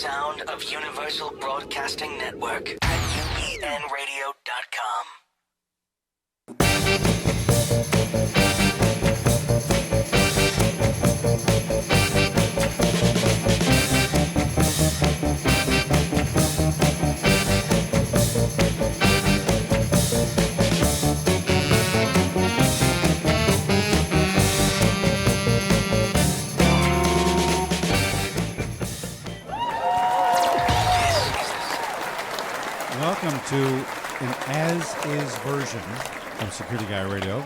sound of Universal Broadcasting Network at UBNradio.com. Welcome to an as-is version of Security Guy Radio.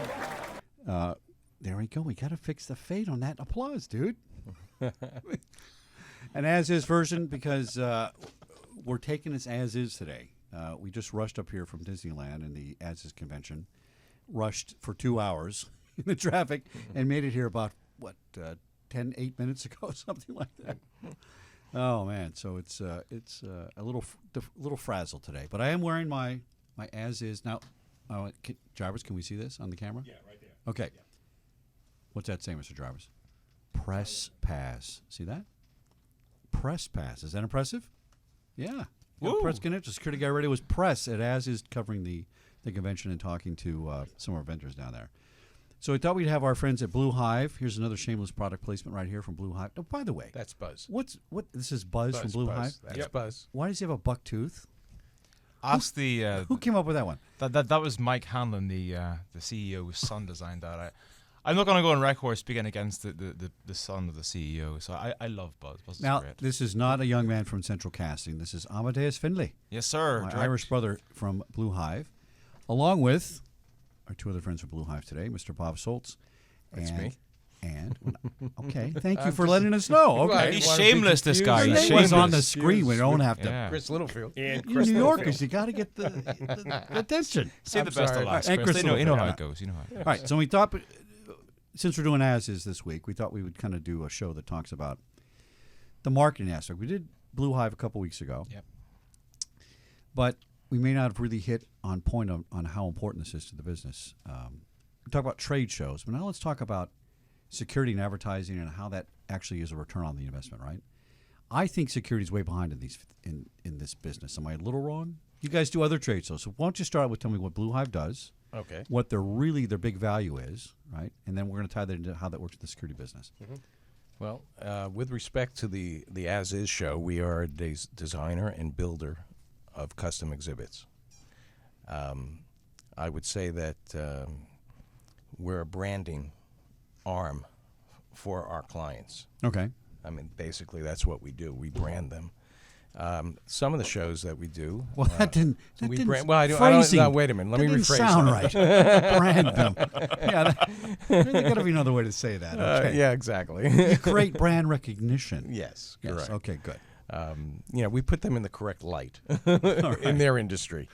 There we go. We got to fix the fade on that applause, dude. An as-is version because we're taking this as-is today. We just rushed up here from Disneyland in the as-is convention, rushed for 2 hours in the traffic, and made it here about, 8 minutes ago, something like that. Oh man, so it's a little frazzle today, but I am wearing my as is now. Jarvis, can we see this on the camera? Yeah, right there. Okay. Yeah. What's that say, Mr. Jarvis? Press pass. See that? Press pass. Is that impressive? Yeah. Press Connection. Security Guy Radio was press at as is covering the convention and talking to some of our vendors down there. So we thought we'd have our friends at Blue Hive. Here's another shameless product placement right here from Blue Hive. Oh, by the way, That's Buzz. what? This is Buzz from Blue Hive. That's Buzz. Why does he have a buck tooth? Ask the Who came up with that one? that was Mike Hanlon, the CEO's son, designed that. I'm not going to go on record speaking against the son of the CEO. So I love Buzz. Buzz is Now, great. this is not a young man from Central Casting. This is Amedeus Finlay, Yes, sir. my Direct. Irish brother from Blue Hive, along with our two other friends from Blue Hive today, Mr. Bob Soltz. That's me. And okay, thank you for letting us know. Okay, He's shameless, this guy. your He's name was shameless. on the screen. We don't have to. Yeah. Chris Littlefield. And You Chris New Littlefield. Yorkers, you got to get the attention. Say the best sorry. of last, And Chris. Chris You know how Littlefield. it goes. You know how it goes. All right, so we thought, since we're doing as-is this week, we thought we would kind of do a show that talks about the marketing aspect. We did Blue Hive a couple weeks ago. Yep. But we may not have really hit on point on how important this is to the business. We talk about trade shows, but now let's talk about security and advertising and how that actually is a return on the investment, right? I think security is way behind in this business. Am I a little wrong? You guys do other trade shows, so why don't you start with telling me what Blue Hive does, Okay. what their big value is, right? And then we're going to tie that into how that works in the security business. Well, with respect to the as-is show, we are a designer and builder of custom exhibits. I would say that we're a branding arm for our clients. Okay. I mean, basically, that's what we do. We brand them. Some of the shows that we do. Well, that didn't. we didn't brand. Well, I don't. phrasing, No, wait a minute. Let me that didn't rephrase sound that. right. Brand them. Yeah, there's got to be another way to say that. Okay. Yeah, exactly. You create brand recognition. Yes, Yes. correct. Okay. Good. We put them in the correct light in their industry.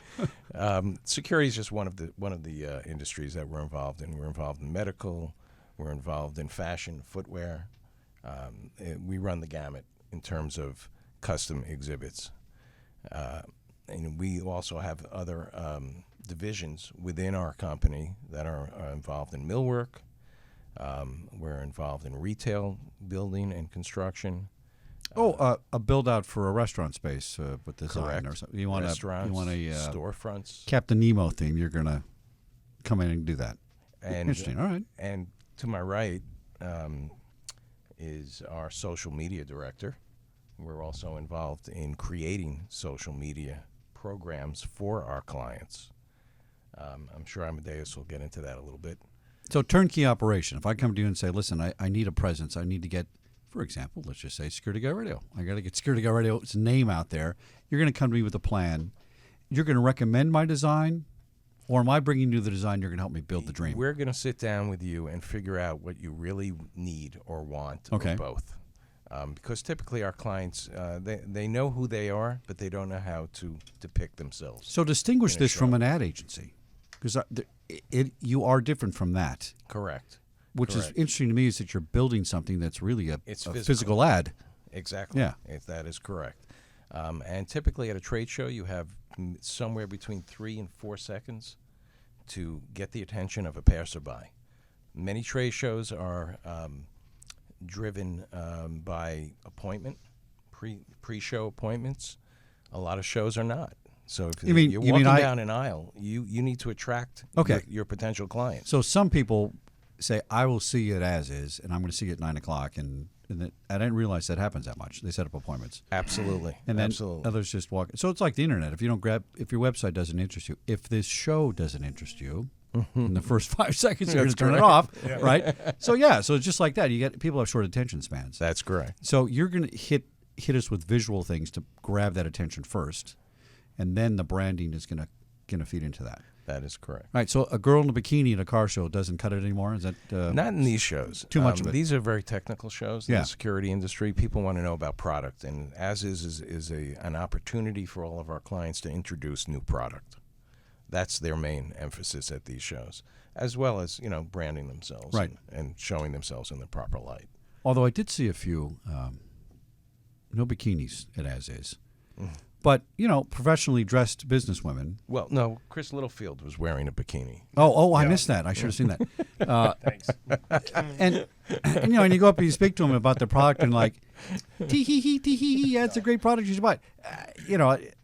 Security is just one of the industries that we're involved in. We're involved in medical. We're involved in fashion, footwear. We run the gamut in terms of custom exhibits. And we also have other divisions within our company that are involved in millwork. We're involved in retail, building, and construction. A build out for a restaurant space with design Correct. or something. You want Restaurants, a storefronts. Captain Nemo theme. You're gonna come in and do that. And, Interesting. All right. And to my right is our social media director. We're also involved in creating social media programs for our clients. I'm sure Amedeus will get into that a little bit. So turnkey operation. If I come to you and say, listen, I need a presence. I need to get, for example, let's just say Security Guy Radio. I got to get Security Guy Radio's name out there. You're going to come to me with a plan. You're going to recommend my design, or am I bringing you the design? You're going to help me build the dream. We're going to sit down with you and figure out what you really need or want, Okay. or both. Because typically our clients, they know who they are, but they don't know how to depict themselves. So distinguish in a this from show. an ad agency, because you are different from that. Correct. Which is interesting to me is that you're building something that's really a It's physical ad. Exactly. Yeah. That is correct. And typically at a trade show, you have somewhere between 3 and 4 seconds to get the attention of a passerby. Many trade shows are driven by appointment, pre-show appointments. A lot of shows are not. So if You mean you're walking I- down an aisle, you need to attract Okay. your potential clients. So some people say, I will see it as is, and I'm going to see it at 9 o'clock. And I didn't realize that happens that much. They set up appointments. Absolutely. And then Absolutely. others just walk. So it's like the internet. If your website doesn't interest you, if this show doesn't interest you, in the first 5 seconds you're going to turn it off, right? So it's just like that. You get people have short attention spans. That's correct. So you're going to hit us with visual things to grab that attention first, and then the branding is going to feed into that. That is correct. All right. So a girl in a bikini at a car show doesn't cut it anymore. Is that Not in these shows. Too much of it. These are very technical shows in Yeah. the security industry. People want to know about product, and as is an opportunity for all of our clients to introduce new product. That's their main emphasis at these shows, as well as branding themselves Right. and showing themselves in the proper light. Although I did see a few, no bikinis at As Is, but professionally dressed businesswomen. Well, no, Chris Littlefield was wearing a bikini. I missed that. I should have seen that. Thanks. And and you go up and you speak to them about their product and like, tee hee hee tee hee hee, yeah, it's a great product, you should buy it.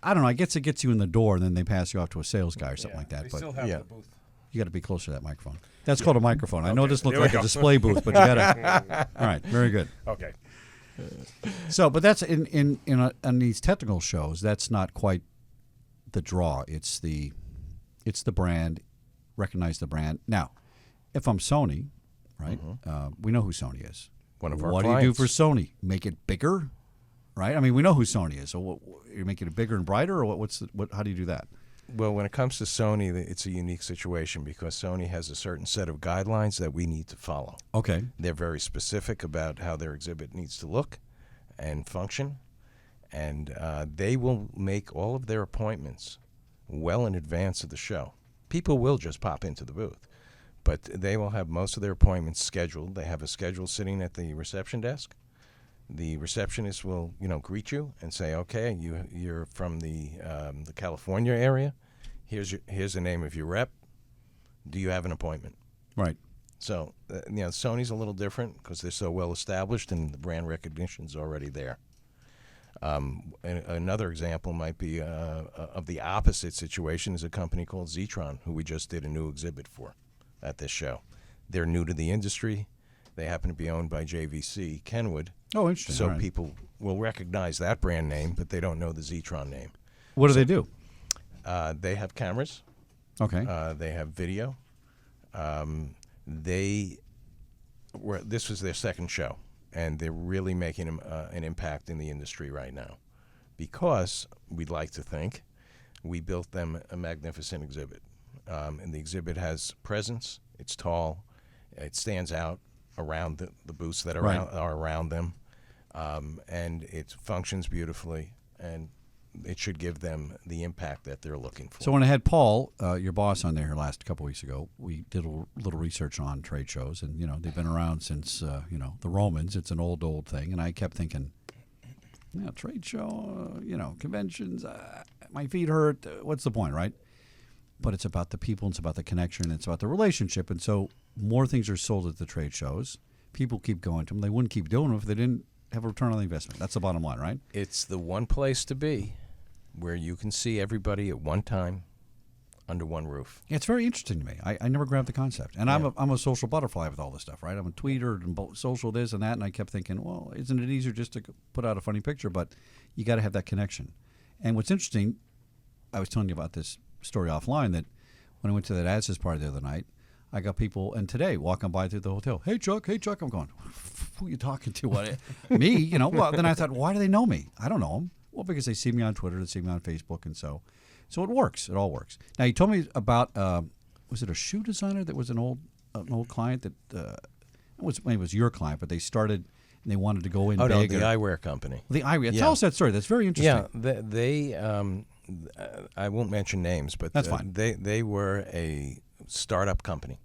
I don't know. I guess it gets you in the door, and then they pass you off to a sales guy or something like that. But yeah. the booth. you got to be closer to that microphone. That's called a microphone. I know this looks like a display booth, but you got to. All right, very good. Okay. So, but that's in these technical shows. That's not quite the draw. It's the brand. Recognize the brand. Now, if I'm Sony, right? We know who Sony is. One of our What clients. do you do for Sony? Make it bigger, right? I mean, we know who Sony is. So, you make it bigger and brighter, or what? How do you do that? Well, when it comes to Sony, it's a unique situation because Sony has a certain set of guidelines that we need to follow. Okay. They're very specific about how their exhibit needs to look and function, and they will make all of their appointments well in advance of the show. People will just pop into the booth, but they will have most of their appointments scheduled. They have a schedule sitting at the reception desk. The receptionist will, greet you and say, "Okay, you're from the California area. Here's the name of your rep. Do you have an appointment?" Right. So, Sony's a little different because they're so well established and the brand recognition's already there. Another example might be of the opposite situation is a company called Zetron, who we just did a new exhibit for at this show. They're new to the industry. They happen to be owned by JVC Kenwood. Oh, interesting. So All right. people will recognize that brand name, but they don't know the Zetron name. What do they do? They have cameras. Okay. They have video. This was their second show, and they're really making an impact in the industry right now because we'd like to think we built them a magnificent exhibit. And the exhibit has presence. It's tall. It stands out around the booths that are around them. And it functions beautifully, and it should give them the impact that they're looking for. So when I had Paul, your boss, on there last couple weeks ago, we did a little research on trade shows, and they've been around since the Romans. It's an old thing, and I kept thinking, trade show, conventions. My feet hurt. What's the point, right? But it's about the people, and it's about the connection, and it's about the relationship, and so more things are sold at the trade shows. People keep going to them. They wouldn't keep doing them if they didn't have a return on the investment. That's the bottom line, right? It's the one place to be where you can see everybody at one time under one roof. Yeah, it's very interesting to me. I never grabbed the concept. And I'm a social butterfly with all this stuff, right? I'm a tweeter and social this and that, and I kept thinking, well, isn't it easier just to put out a funny picture? But you got to have that connection. And what's interesting, I was telling you about this story offline, that when I went to that ASIS party the other night, I got people, and today, walking by through the hotel, hey, Chuck. I'm going, who are you talking to? What? Me? Well, then I thought, why do they know me? I don't know them. Well, because they see me on Twitter, they see me on Facebook, and so it works. It all works. Now, you told me about, was it a shoe designer that was an old client that, maybe it was your client, but they started, and they wanted to go in big. No, the eyewear company. The eyewear. Yeah. Tell us that story. That's very interesting. Yeah, they I won't mention names, but That's fine. They were a startup company,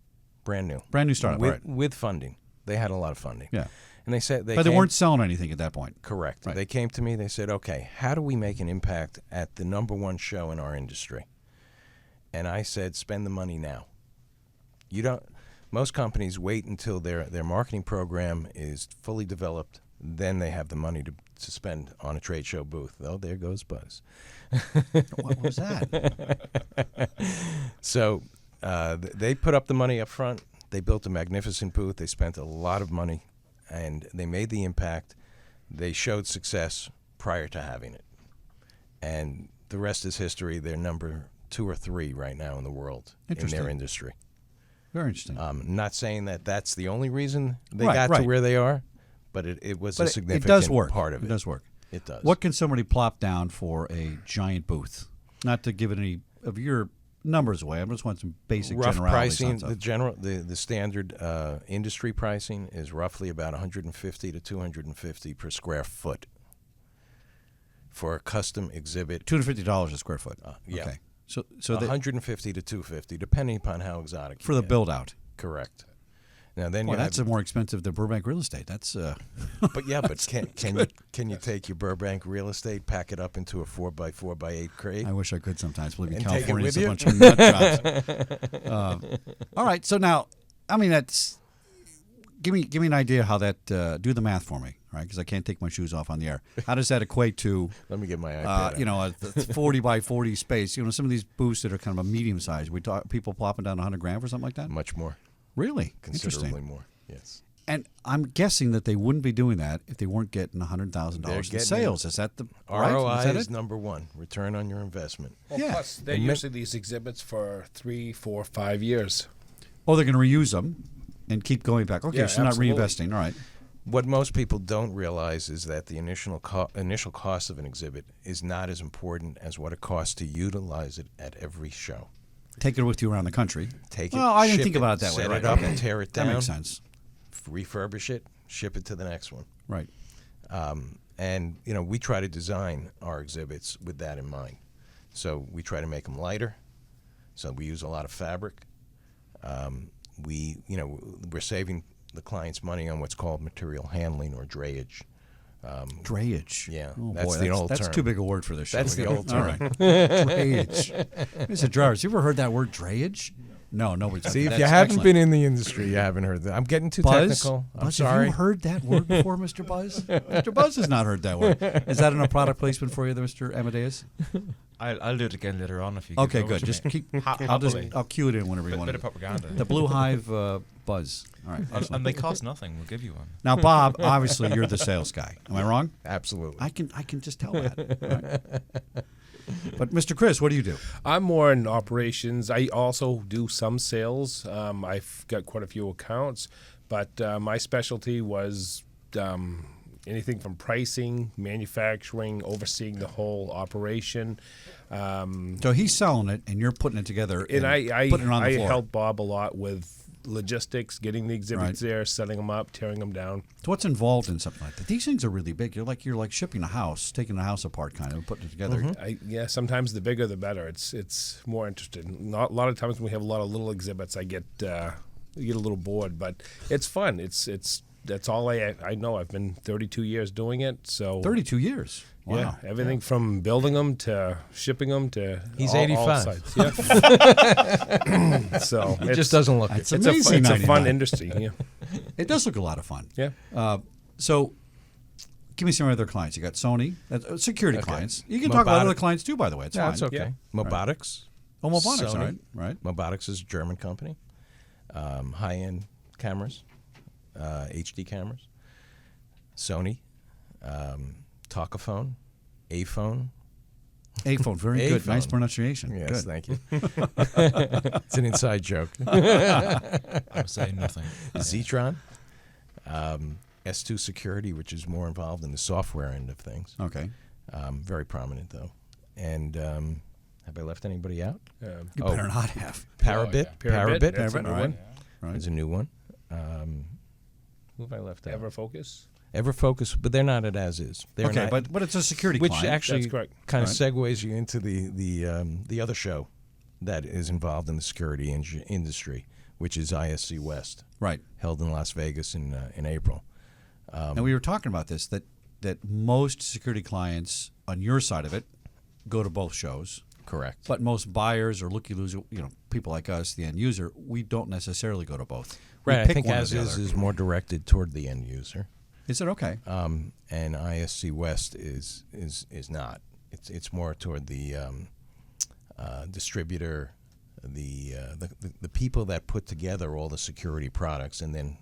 brand new startup, with, right? With funding. They had a lot of funding. Yeah. And they said But they weren't selling anything at that point. Correct. Right. They came to me. They said, "Okay, how do we make an impact at the #1 show in our industry?" And I said, "Spend the money now. You don't. Most companies wait until their marketing program is fully developed then they have the money to spend on a trade show booth. Oh, there goes Buzz. What was that? So they put up the money up front. They built a magnificent booth. They spent a lot of money, and they made the impact. They showed success prior to having it. And the rest is history. They're number 2 or 3 right now in the world in their industry. Very interesting. Not saying that that's the only reason they Right, got right. to where they are, but it was a significant it does work. part of it. It does work. It does. What can somebody plop down for a giant booth? Not to give it any of your numbers away. I just want some basic rough generalities on pricing? stuff. The standard industry pricing is roughly about $150 to $250 per square foot for a custom exhibit. $250 a square foot. Yeah. Okay. So $150 to $250, depending upon how exotic. for you the get. build out. Correct. Now then, Well, you that's have, more expensive than Burbank real estate. That's but can you take your Burbank real estate, pack it up into a 4x4x8 crate? I wish I could sometimes. Believe me, And take it California's with a you? bunch of nut jobs. All right. So now, I mean, that's give me an idea how that do the math for me, right? Because I can't take my shoes off on the air. How does that equate to Let me get my iPad. a 40 by 40 space? Some of these booths that are kind of a medium size. We talk people plopping down $100,000 for something like that. Much more, Really considerably interesting. more. Yes. And I'm guessing that they wouldn't be doing that if they weren't getting $100,000 in getting sales. Is that the ROI right? Is that is it? number 1. Return on your investment. Well, Yeah. plus, they're And usually these exhibits for 3, 4, 5 years. Oh, they're going to reuse them and keep going back. Okay, Yeah, so not absolutely. reinvesting. All right. What most people don't realize is that the initial cost of an exhibit is not as important as what it costs to utilize it at every show. Take it with you around the country. Take it. Well, I didn't ship think about it that way. Set Right. it up Okay. and tear it That down. makes sense. Refurbish it. Ship it to the next one. Right. And we try to design our exhibits with that in mind. So we try to make them lighter. So we use a lot of fabric. We're saving the clients money on what's called material handling or drayage. Drayage. Yeah, Oh, that's boy, the old That's term. too big a word for this show. That's We the got- old All term. right. Drayage. Mr. Jarvis, you ever heard that word drayage? No, nobody's. See, if That's you haven't excellent. been in the industry, you haven't heard that. I'm getting too Buzz, technical. I'm Buzz, sorry. have you heard that word before, Mr. Buzz? Mr. Buzz has not heard that word. Is that in a product placement for you, there, Mr. Amadeus? I'll do it again later on if you. give Okay, it over good. to Just me. keep. Happily. I'll cue it in whenever you Bit want. of propaganda. The Blue Hive Buzz. All right. and Excellent. they cost nothing. We'll give you one. Now, Bob, obviously you're the sales guy. Am I wrong? Absolutely. I can just tell that. Right? But Mr. Chris, what do you do? I'm more in operations. I also do some sales. I've got quite a few accounts, but my specialty was anything from pricing, manufacturing, overseeing the whole operation. So he's selling it, and you're putting it together, And I putting it on the floor. help Bob a lot with logistics, getting the exhibits Right. there, setting them up, tearing them down. So what's involved in something like that? These things are really big. You're like shipping a house, taking a house apart, kind of, and putting it together. Sometimes the bigger the better. It's more interesting. Not a lot of times when we have a lot of little exhibits, I get a little bored, but it's fun. That's all I know. I've been 32 years doing it, so 32 years. Wow. yeah, everything from building them to shipping them to He's all 85. sides. Yeah. So It just doesn't look That's it. it's amazing. a fun 99. industry. Yeah. It does look a lot of fun. Yeah. So, give me some other clients. You got Sony, security Okay. clients. You can talk about Mobotic. other clients too, by the way. It's Yeah, fine. that's okay. Yeah. Mobotics. Oh, Mobotics, all Sony. right. Right. Mobotics is a German company. High-end cameras, HD cameras. Sony, Talkaphone, A-phone. A-phone, very good. Nice A-phone. pronunciation. Yes, Good. thank you. It's an inside joke. I'm saying nothing. Zetron, S2 Security, which is more involved in the software end of things. Okay. Very prominent, though. And have I left anybody out? You better not have. Parabit. Parabit, Parabit. that's a new All right. one. Right. is a new one. Who have I left out? Everfocus. Everfocus, but they're not at As Is. They're Okay, not, but it's a security which client. actually That's correct. kind of Right. segues you into the other show that is involved in the security industry, which is ISC West, Right. held in Las Vegas in April. And we were talking about this, that most security clients on your side of it go to both shows. Correct. But most buyers or looky-loosey, people like us, the end user, we don't necessarily go to both. We Right. I pick think one or As the Is other. is more directed toward the end user. Is it okay? And ISC West is not. It's more toward the distributor, the people that put together all the security products and then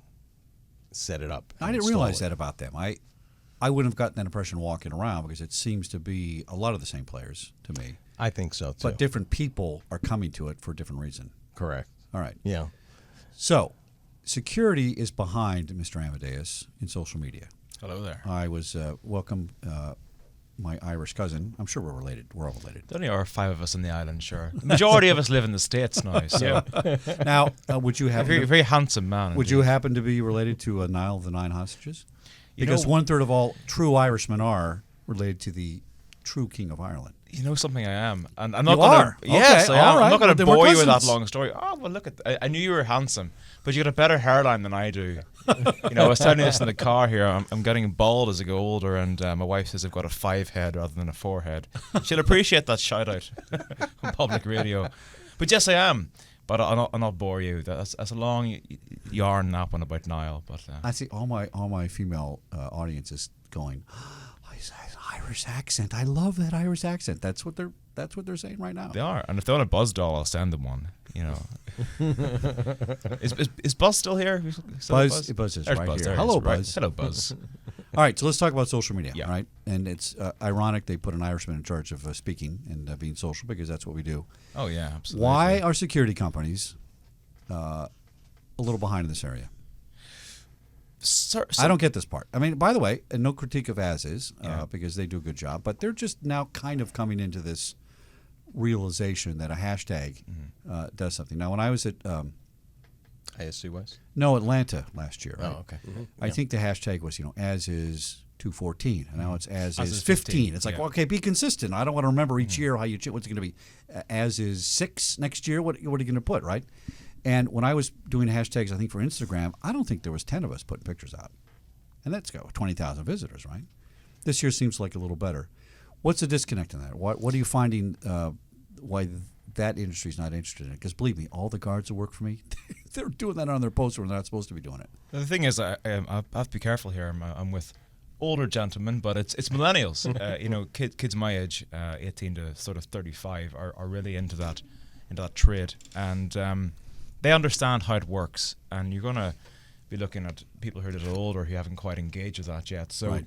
set it up. I didn't realize that about them. I wouldn't have gotten that impression walking around because it seems to be a lot of the same players to me. I think so too. But different people are coming to it for a different reason. Correct. All right. Yeah. So, security is behind Mr. Amedeus in social media. Hello there. I was welcome my Irish cousin. I'm sure we're related. We're all related. There only are 5 of us on the island, sure. The majority of us live in the States now. So Now, would you a happen very, to, very handsome man. would indeed. you happen to be related to Niall of the Nine Hostages? You Because know- 1/3 of all true Irishmen are related to the true King of Ireland. You know something, I am, and I'm not You going are? to. Yes, Okay, I am. all right. I'm not going Well, to then we're bore you with that cousins. long story. Oh well, look at. I knew you were handsome, but you got a better hairline than I do. You know, I was telling you this in the car here. I'm getting bald as I go older, and my wife says I've got a 5 head rather than a 4 head. She'll appreciate that shout out on public radio. But yes, I am. But I'll not bore you. That's a long yarn that one about Niall. But I see all my female audience is going, oh, he's an Irish accent. I love that Irish accent. That's what they're saying right now. they are. And if they want a Buzz doll, I'll send them one. You know. Is Buzz still here? Buzz is There's right Buzz, here. there he Hello, is, right. Buzz. Hello, Buzz. All right, so let's talk about social media, Yeah. right? And it's ironic they put an Irishman in charge of speaking and being social because that's what we do. Oh yeah, absolutely. Why are security companies a little behind in this area? I don't get this part. I mean, by the way, and no critique of As Is because they do a good job, but they're just now kind of coming into this realization that a hashtag does something. Now, when I was at ISC West. Atlanta last year, right? Oh, okay. I think the hashtag was As Is 214, and now it's As As Is Is 15. It's like, yeah. well, okay, be consistent. I don't want to remember each year how you what's it going to be. As Is 6 next year. What are you going to put, right? And when I was doing hashtags, I think for Instagram, I don't think there was 10 of us putting pictures out. And let's go, 20,000 visitors, right? This year seems like a little better. What's the disconnect in that? What are you finding why that industry's not interested in it? Because believe me, all the guards that work for me, they're doing that on their poster when they're not supposed to be doing it. The thing is, I have to be careful here. I'm with older gentlemen, but it's millennials. You know, kids my age, 18 to sort of 35, are really into that trade, and they understand how it works. And you're gonna be looking at people who are a little older who haven't quite engaged with that yet. So Right.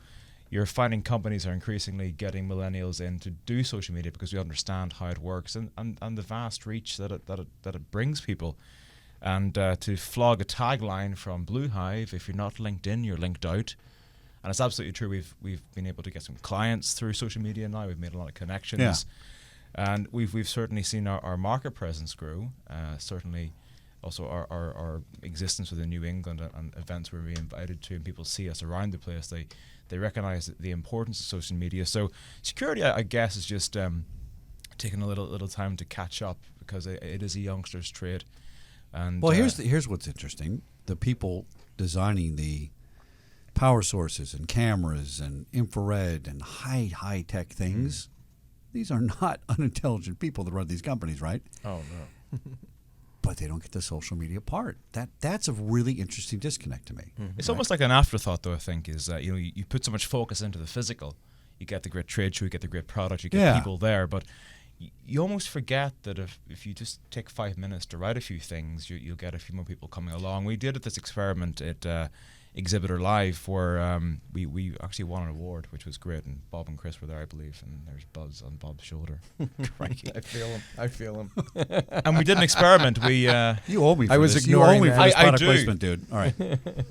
you're finding companies are increasingly getting millennials in to do social media because we understand how it works and the vast reach that it brings people. And to flog a tagline from Blue Hive, if you're not linked in, you're linked out. And it's absolutely true. We've been able to get some clients through social media now. We've made a lot of connections. Yeah. And we've certainly seen our market presence grow. Certainly also our existence within New England and events where we're invited to and people see us around the place. They recognize the importance of social media. So security, I guess, is just taking a little time to catch up because it is a youngster's trade. And Well, here's what's interesting. The people designing the power sources and cameras and infrared and high tech things, these are not unintelligent people that run these companies, right? Oh no. But they don't get the social media part. That's a really interesting disconnect to me. It's almost like an afterthought, though. I think is that you put so much focus into the physical, you get the great trade show, you get the great product, you get Yeah. people there, but you almost forget that if you just take 5 minutes to write a few things, you'll get a few more people coming along. We did this experiment at Exhibitor Live where we actually won an award, which was great, and Bob and Chris were there, I believe, and there's Buzz on Bob's shoulder. Crikey. I feel him. And we did an experiment. We You owe me for I was this. ignoring you owe me that. for this I product do. placement, dude. All right.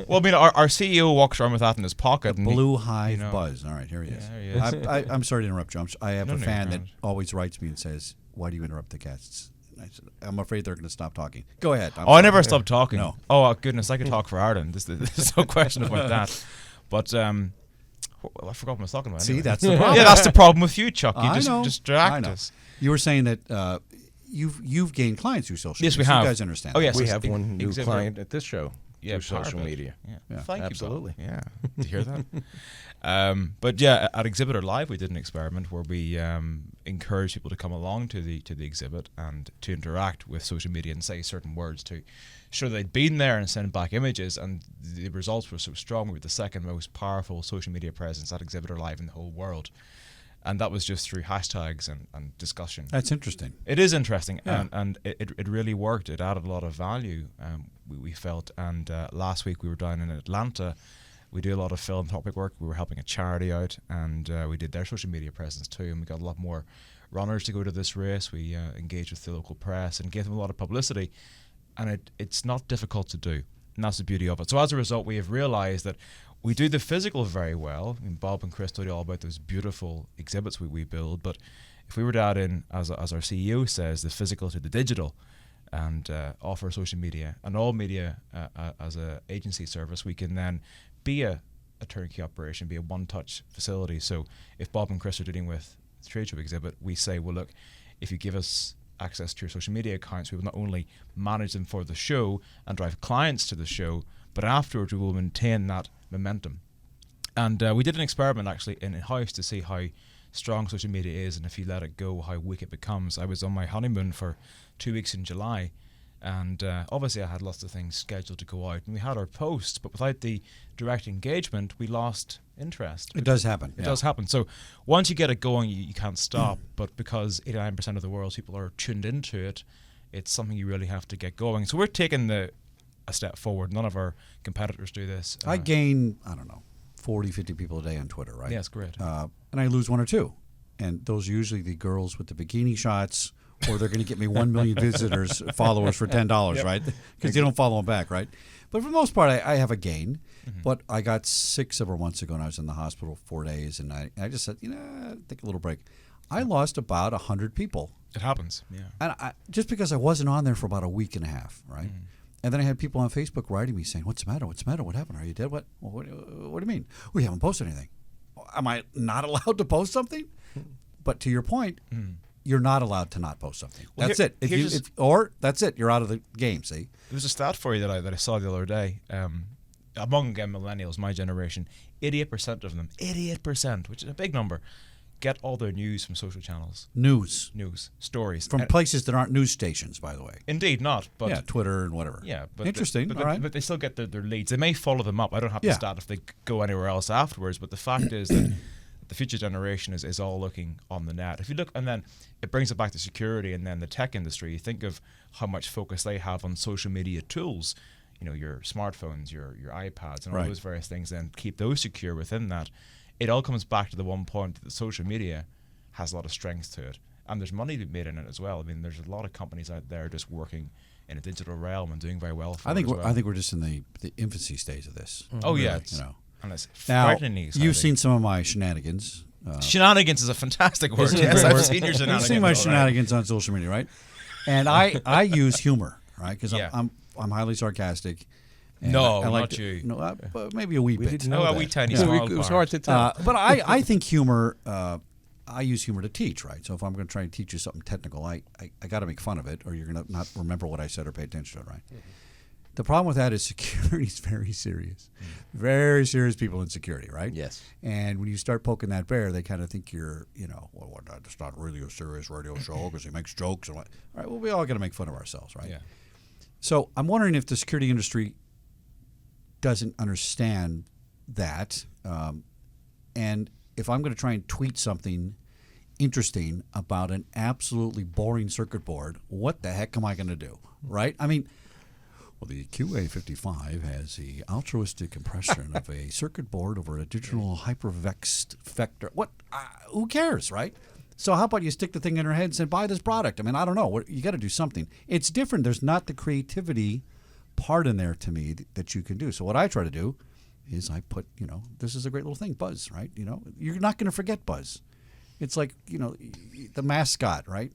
well, I mean, our CEO walks around with that in his pocket. and he- Blue Hive you know. Buzz. All right, here he is. Yeah, there he is. I'm sorry to interrupt you. I have No, a no, fan you're that grand. always writes me and says, "Why do you interrupt the guests?" And I said, "I'm afraid they're going to stop talking." Go ahead. I'm Oh, I sorry. never stopped talking. No. Oh, goodness, I could talk for Ireland. There's no question about that. But I forgot what I was talking about. See, anyway. that's the problem. Yeah, that's the problem with you, Chuck. You I just know. distract I know. us. You were saying that you've gained clients through social Yes, media. we so have. You guys understand. Oh, that. yes. We ex- have one new exhibitor. client at this show. through part social of it. media. Yeah. Thank Absolutely. you, Bob. Yeah, to hear that. But yeah, at Exhibitor Live, we did an experiment where we encouraged people to come along to the exhibit and to interact with social media and say certain words to show they'd been there and send back images. And the results were so strong. We were the second most powerful social media presence at Exhibitor Live in the whole world. And that was just through hashtags and discussion. That's interesting. It is interesting, Yeah. and it really worked. It added a lot of value, we felt. And last week we were down in Atlanta. We do a lot of philanthropic work. We were helping a charity out, and we did their social media presence too. And we got a lot more runners to go to this race. We engaged with the local press and gave them a lot of publicity. And it's not difficult to do, and that's the beauty of it. So as a result, we have realized that we do the physical very well. I mean, Bob and Chris told you all about those beautiful exhibits we build, but if we were to add in, as our CEO says, the physical to the digital, and offer social media and all media as a agency service, we can then be a turnkey operation, be a one-touch facility. So if Bob and Chris are dealing with the trade show exhibit, we say, well, look, if you give us access to your social media accounts, we will not only manage them for the show and drive clients to the show, but afterwards we will maintain that momentum. And we did an experiment actually in-house to see how strong social media is, and if you let it go, how weak it becomes. I was on my honeymoon for 2 weeks in July, and obviously I had lots of things scheduled to go out, and we had our posts, but without the direct engagement, we lost interest. It does happen. It does happen. So once you get it going, you can't stop. But because 89% of the world's people are tuned into it, it's something you really have to get going. So we're taking a step forward. None of our competitors do this. I gain, 40, 50 people a day on Twitter, right? Yeah, it's great. And I lose one or two. And those are usually the girls with the bikini shots, or they're going to get me 1 million followers for $10, right? Because they don't follow them back, right? But for the most part, I have a gain. Mm-hmm. But I got sick several months ago, and I was in the hospital 4 days, and I just said, take a little break. I lost about 100 people. It happens, yeah. And just because I wasn't on there for about a week and a half, right? Mm-hmm. And then I had people on Facebook writing me saying, what's the matter? What's the matter? What happened? Are you dead? What do you mean? We haven't posted anything. Am I not allowed to post something? But to your point, you're not allowed to not post something. Well, that's it. Or that's it. You're out of the game, see? There's a stat for you that I saw the other day. Among millennials, my generation, 88% of them, 88%, which is a big number, get all their news from social channels. News, stories. From places that aren't news stations, by the way. Indeed not. But yeah, Twitter and whatever. Yeah. But interesting, all right. But they still get their leads. They may follow them up. I don't have the stat if they go anywhere else afterwards, but the fact is that the future generation is all looking on the net. If you look, and then it brings it back to security and then the tech industry. You think of how much focus they have on social media tools, your smartphones, your iPads, and all those various things, and keep those secure within that. It all comes back to the one point that social media has a lot of strength to it. And there's money to be made in it as well. I mean, there's a lot of companies out there just working in a digital realm and doing very well for I think it we're just in the infancy stage of this. Oh, really, yeah. And it's now, frightening exciting. You've seen some of my shenanigans. Shenanigans is a fantastic word. Yes, I've seen your shenanigans. You've seen my shenanigans on social media, right? And I use humor, right? Because I'm highly sarcastic. No, I like not you. No, maybe a wee bit. A wee tiny small It was hard to tell. But I think humor, I use humor to teach, right? So if I'm going to try and teach you something technical, I got to make fun of it, or you're going to not remember what I said or pay attention to it, right? Mm-hmm. The problem with that is security is very serious. Very serious people in security, right? Yes. And when you start poking that bear, they kind of think you're, it's not really a serious radio show because he makes jokes and what. All right, well, we all got to make fun of ourselves, right? Yeah. So I'm wondering if the security industry doesn't understand that, and if I'm going to try and tweet something interesting about an absolutely boring circuit board, what the heck am I going to do, right? I mean, well, the QA55 has the altruistic compression of a circuit board over a digital hypervexed vector. What? Who cares, right? So how about you stick the thing in your head and say, buy this product? I mean, I don't know. You got to do something. It's different. There's not the creativity part in there to me that you can do. So what I try to do is I put, this is a great little thing, Buzz, right? You're not going to forget Buzz. It's like, the mascot, right?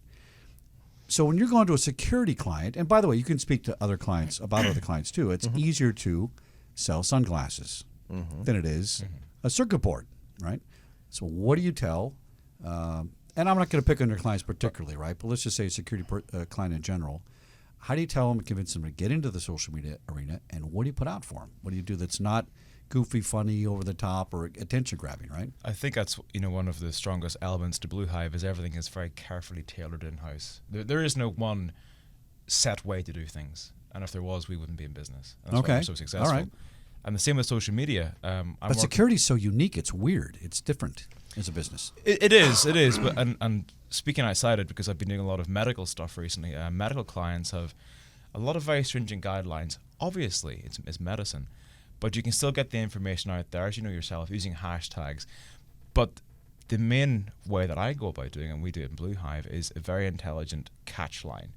So when you're going to a security client, and by the way, you can speak to other clients about other clients too. It's easier to sell sunglasses than it is a circuit board, right? So what do you tell? And I'm not going to pick on your clients particularly, right? But let's just say a security client in general. How do you tell them, convince them to get into the social media arena, and what do you put out for them? What do you do that's not goofy, funny, over the top, or attention grabbing? Right. I think that's one of the strongest elements to Blue Hive is everything is very carefully tailored in house. There is no one set way to do things, and if there was, we wouldn't be in business. And that's why we're so successful. All right. And the same with social media. But security's so unique; it's weird. It's different as a business. It is. But and speaking outside it, because I've been doing a lot of medical stuff recently. Medical clients have a lot of very stringent guidelines. Obviously, it's medicine, but you can still get the information out there, as you know yourself, using hashtags. But the main way that I go about doing it, and we do it in Blue Hive, is a very intelligent catch line.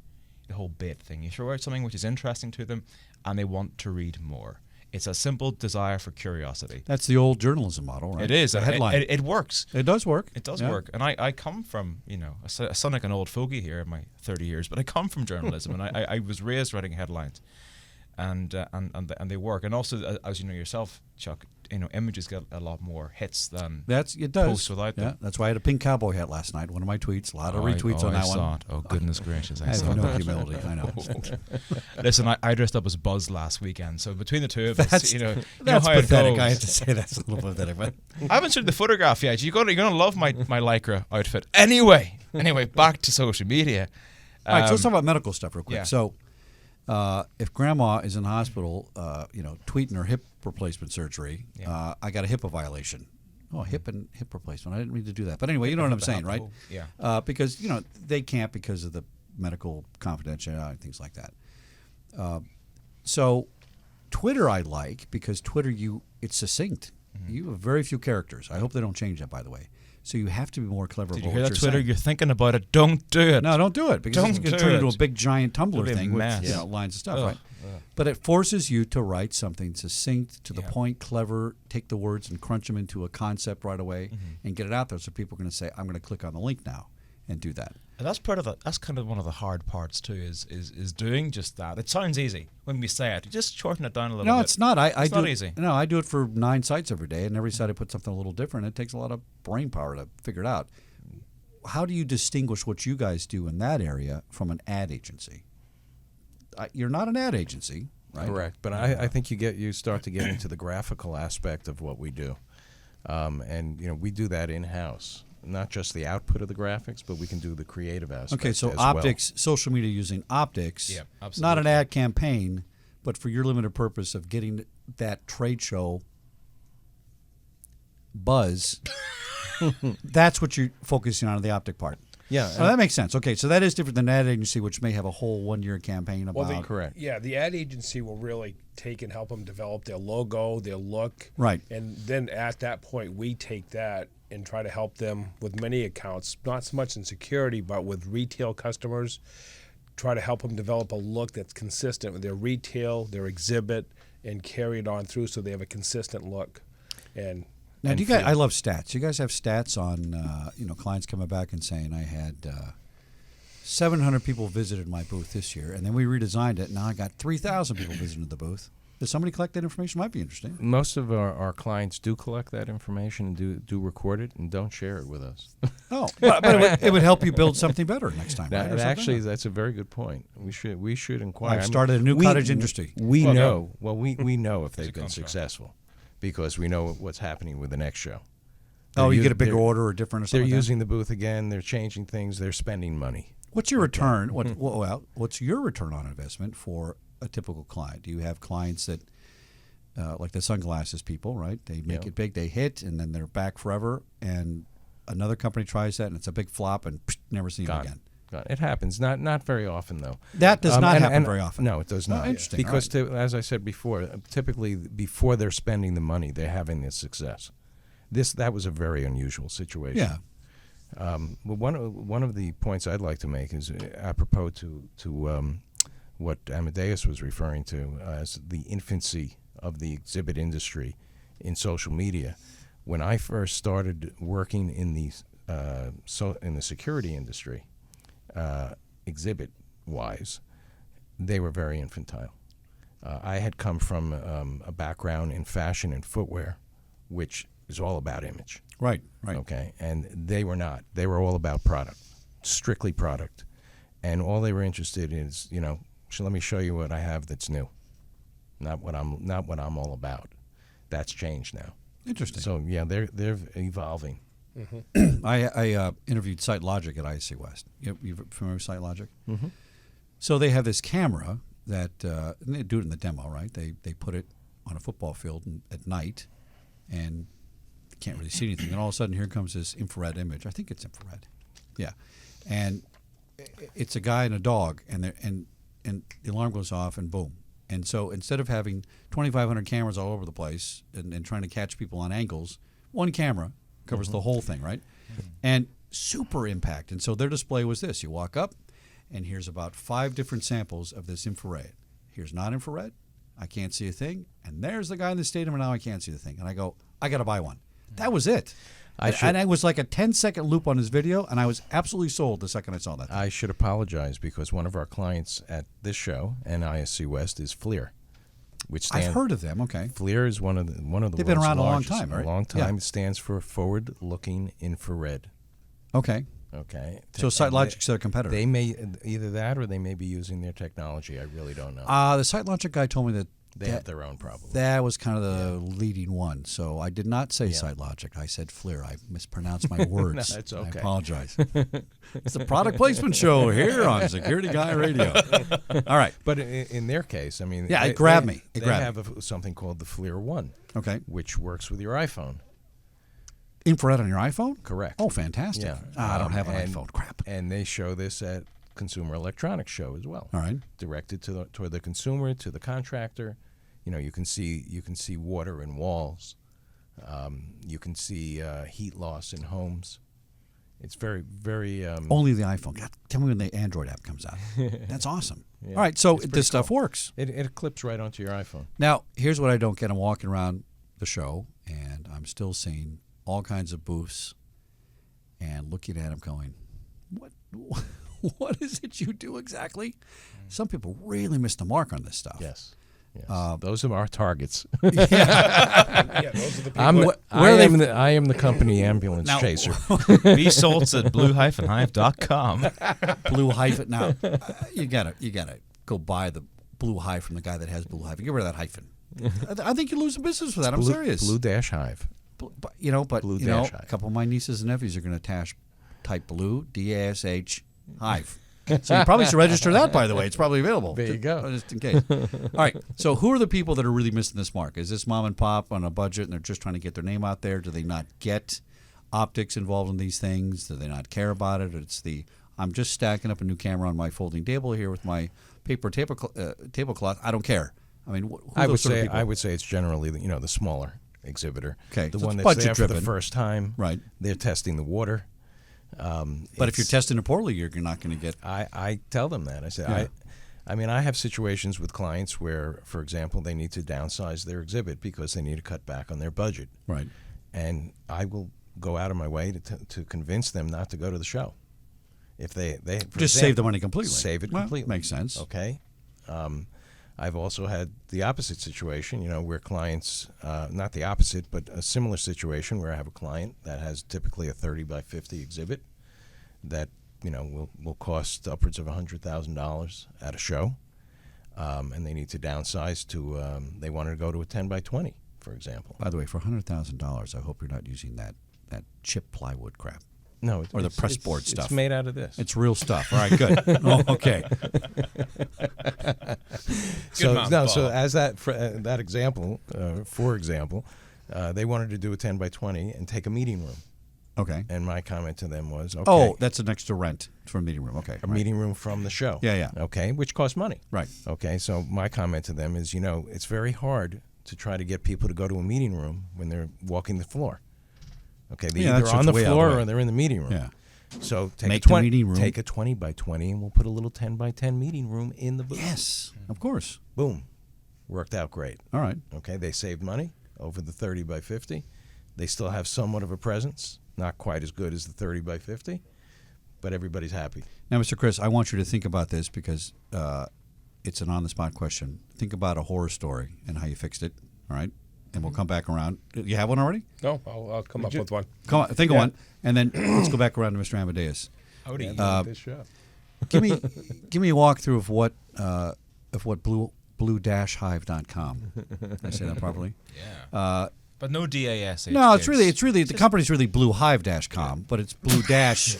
The whole bait thing. You throw out something which is interesting to them, and they want to read more. It's a simple desire for curiosity. That's the old journalism model, right? It is. The headline. It works. It does work. It does work. And I come from, I sound like an old fogey here in my 30 years, but I come from journalism, and I was raised writing headlines. And they work. And also, as you know yourself, Chuck, images get a lot more hits than it does. posts without them. That's why I had a pink cowboy hat last night. One of my tweets. A lot of retweets on that I one. saw it. Oh, goodness gracious. I have no humility. I know. Listen, I dressed up as Buzz last weekend, so between the two of us, That's how pathetic. it goes. I have to say that's a little pathetic. But I haven't seen the photograph yet. You're gonna love my Lycra outfit. Anyway, back to social media. All right, so let's talk about medical stuff real quick. Yeah. So, if Grandma is in the hospital, tweeting her hip replacement surgery, I got a HIPAA violation. Oh, hip replacement. I didn't mean to do that. But anyway, you know what I'm saying, right? Yeah. Because they can't because of the medical confidentiality and things like that. So, Twitter I like because Twitter it's succinct. Mm-hmm. You have very few characters. I hope they don't change that, by the way. So you have to be more clever. Did about you hear what that, you're Twitter? saying. You're thinking about it. Don't do it. No, don't do it because it's going to turn into a big giant Tumblr It'll be a thing mess. with lines of stuff, right? But it forces you to write something succinct, to the point, clever, take the words and crunch them into a concept right away and get it out there so people are going to say, I'm going to click on the link now and do that. And that's that's kind of one of the hard parts too, is doing just that. It sounds easy when we say it. You just shorten it down a little bit. No, it's not. It's not easy. No, I do it for 9 sites every day, and every site I put something a little different. It takes a lot of brain power to figure it out. How do you distinguish what you guys do in that area from an ad agency? You're not an ad agency, right? Correct, but I think you start to get into the graphical aspect of what we do, and we do that in house. Not just the output of the graphics, but we can do the creative aspect. Okay, so as optics, social media using optics, Yeah, absolutely. not an ad campaign, but for your limited purpose of getting that trade show buzz. That's what you're focusing on the optic part. Yeah, Oh, that makes sense. Okay, so that is different than an ad agency, which may have a whole 1-year campaign about. correct. Yeah, the ad agency will really take and help them develop their logo, their look. Right. And then at that point, we take that and try to help them with many accounts, not so much in security, but with retail customers, try to help them develop a look that's consistent with their retail, their exhibit, and carry it on through so they have a consistent look. And Now, do you guys? I love stats. You guys have stats on clients coming back and saying I had 700 people visited my booth this year, and then we redesigned it. Now I got 3,000 people visiting the booth. Does somebody collect that information? Might be interesting. Most of our clients do collect that information and do record it and don't share it with us. Oh, but it would help you build something better next time. Right? Or Actually, something? that's a very good point. We should inquire. I've started a new cottage industry. We Well, know. Well, we know if they've a been contract. successful because we know what's happening with the next show. Oh, you get a bigger they're- order or different or They're something. using the booth again. They're changing things. They're spending money. What's your return? What's your return on investment for a typical client? Do you have clients that, like the sunglasses people, right? They make it big, they hit, and then they're back forever. And another company tries that, and it's a big flop, and never see them again. It happens. Not very often, though. That does not happen very often. No, it does Oh, not. interesting. Because, All right. as I said before, typically before they're spending the money, they're having this success. That was a very unusual situation. Yeah. Well, one of the points I'd like to make is apropos to what Amedeus was referring to as the infancy of the exhibit industry in social media. When I first started working in the security industry, exhibit wise, they were very infantile. I had come from a background in fashion and footwear, which is all about image. Right. Okay, and they were not. They were all about product, strictly product, and all they were interested in is So let me show you what I have that's new. Not what I'm all about. That's changed now. Interesting. So yeah, they're evolving. I interviewed SiteLogic at ISC West. You familiar with SiteLogic? Mm-hmm. So they have this camera that and they do it in the demo, right? They put it on a football field at night, and you can't really see anything. And all of a sudden, here comes this infrared image. I think it's infrared. Yeah, and it's a guy and a dog, and the alarm goes off, and boom. And so instead of having 2,500 cameras all over the place and trying to catch people on angles, one camera covers the whole thing, right? And super impact. And so their display was this. You walk up, and here's about 5 different samples of this infrared. Here's not infrared. I can't see a thing. And there's the guy in the stadium, and now I can't see the thing. And I go, I got to buy one. That was it. And it was like a 10-second loop on his video, and I was absolutely sold the second I saw that thing. I should apologize because one of our clients at this show and ISC West is FLIR, which stands. I've heard of them. Okay. FLIR is one of the They've been world's around a long largest- time, right? A long time. Yeah. It stands for forward-looking infrared. Okay. Okay. So SiteLogic's their competitor. They may either that or they may be using their technology. I really don't know. The SiteLogic guy told me that they have their own problem. that was kind of the leading one. So I did not say SiteLogic. I said FLIR. I mispronounced my words. No, it's okay. I apologize. It's a product placement show here on Security Guy Radio. All right. But in their case, I mean, Yeah, it grabbed me. It They grabbed me. have something called the FLIR One, Okay. which works with your iPhone. Infrared on your iPhone? Correct. Oh, fantastic. Yeah. I don't have an and- iPhone. Crap. And they show this at Consumer Electronics Show as well. All right. Directed toward the consumer, to the contractor. You know, you can see water in walls. You can see heat loss in homes. It's very, very. Only the iPhone. God, tell me when the Android app comes out. That's awesome. Yeah, All right. So it's pretty this stuff works. It clips right onto your iPhone. Now, here's what I don't get. I'm walking around the show, and I'm still seeing all kinds of booths and looking at them going, what is it you do exactly? Some people really miss the mark on this stuff. Yes. Those are our targets. Yeah, those are the people. I am the company ambulance Now- chaser. Be Soltz at blue-hive.com. Blue hyphen. Now, you gotta go buy the blue hive from the guy that has blue hive. Get rid of that hyphen. I think you lose the business for that. I'm serious. Blue-Hive. But Blue you know, dash a hive. couple of my nieces and nephews are going to type blue DASH hive. So you probably should register that. By the way, it's probably available. There you go. Just in case. All right. So who are the people that are really missing this mark? Is this mom and pop on a budget and they're just trying to get their name out there? Do they not get optics involved in these things? Do they not care about it? It's I'm just stacking up a new camera on my folding table here with my paper tablecloth. I don't care. I mean, who are those sort of people? I would say it's generally the smaller exhibitor. Okay, The so one it's that's there for the budget-driven. first time. Right. They're testing the water. But if you're testing it poorly, you're not going to get. I tell them that. I say, Yeah. I mean, I have situations with clients where, for example, they need to downsize their exhibit because they need to cut back on their budget. Right. And I will go out of my way to convince them not to go to the show. If they for Just example, save the money completely. Save it Well, completely. makes sense. Okay. I've also had the opposite situation, where clients, not the opposite, but a similar situation where I have a client that has typically a 30 by 50 exhibit that, will cost upwards of $100,000 at a show. And they need to downsize to, they wanted to go to a 10 by 20, for example. By the way, for $100,000, I hope you're not using that chip plywood crap. No, Or the press board stuff. It's made out of this. It's real stuff. All right, good. Oh, okay. So as that example, for example, they wanted to do a 10 by 20 and take a meeting room. Okay. And my comment to them was, okay, Oh, that's an extra rent for a meeting room. Okay. a meeting room from the show. Yeah. Okay, which costs money. Right. Okay, so my comment to them is, it's very hard to try to get people to go to a meeting room when they're walking the floor. Okay, they're Yeah, either that's on the way out of the floor way. or they're in the meeting room. Yeah. So take Make a the 20, meeting room. Take a 20 by 20 and we'll put a little 10 by 10 meeting room in the booth. Yes, of course. Boom. Worked out great. All right. Okay, they saved money over the 30 by 50. They still have somewhat of a presence, not quite as good as the 30 by 50, but everybody's happy. Now, Mr. Chris, I want you to think about this because it's an on-the-spot question. Think about a horror story and how you fixed it, all right? And we'll come back around. You have one already? No, I'll come up with one. Come on, think of Yeah. one, and then let's go back around to Mr. Amadeus. Howdy. This show. Give me a walkthrough of what blue-hive.com. Did I say that properly? Yeah. But no DAS. No, it's really the company's really bluehive-com, but it's blue dash.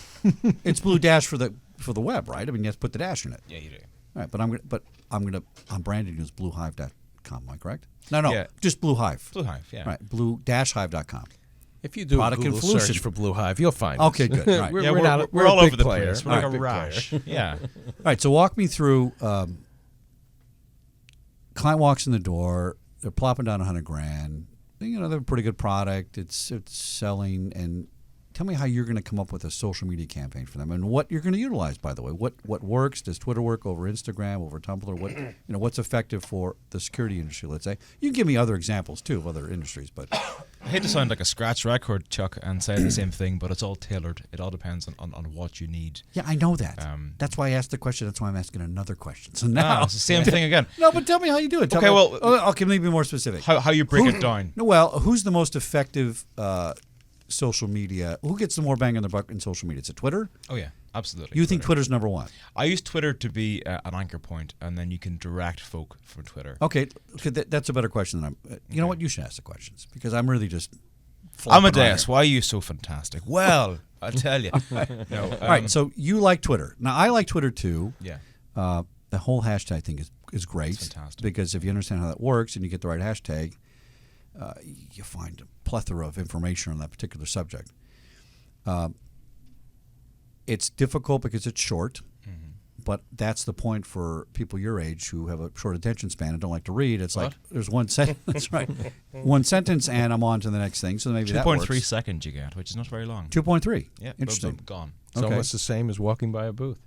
It's blue dash for the web, right? I mean, you have to put the dash in it. Yeah, you do. All right, I'm branding you as bluehive.com. Am I correct? No, Yeah. just Blue Hive. Blue Hive, yeah. Right, blue-hive.com. If you do Product a Google influence. search for Blue Hive, you'll find Okay, us. good. Right. We're all a big over the player. place. We're like Right. a rash. Yeah. All right, so walk me through. Client walks in the door. They're plopping down $100,000. You know, they're a pretty good product. It's selling. And tell me how you're going to come up with a social media campaign for them, and what you're going to utilize. By the way, what works? Does Twitter work over Instagram, over Tumblr? What's effective for the security industry? Let's say you can give me other examples too of other industries, but I hate to sound like a scratch record, Chuck, and say the same thing, but it's all tailored. It all depends on what you need. yeah, I know that. That's why I asked the question. That's why I'm asking another question. So now It's the same thing again. No, but tell me how you do it. Okay, well, okay, let me be more specific. How you break it down. No, well, who's the most effective social media? Who gets the more bang on the buck in social media? Is it Twitter? Oh, yeah, absolutely. You think Twitter's number one? I use Twitter to be an anchor point, and then you can direct folk from Twitter. Okay, that's a better question than I'm. You know what? You should ask the questions because I'm really just. flopping around Amadeus, here. why are you so fantastic? Well, I'll tell you. No, All right, so you like Twitter. Now, I like Twitter too. yeah. The whole hashtag thing is great. It's fantastic. Because if you understand how that works and you get the right hashtag, you find a plethora of information on that particular subject. It's difficult because it's short, but that's the point for people your age who have a short attention span and don't like to read. It's like there's one sentence, that's right, one sentence, and I'm on to the next thing. So maybe that works. 2.3 seconds you get, which is not very long. 2.3. Yeah, Interesting. boom, gone. It's almost the same as walking by a booth.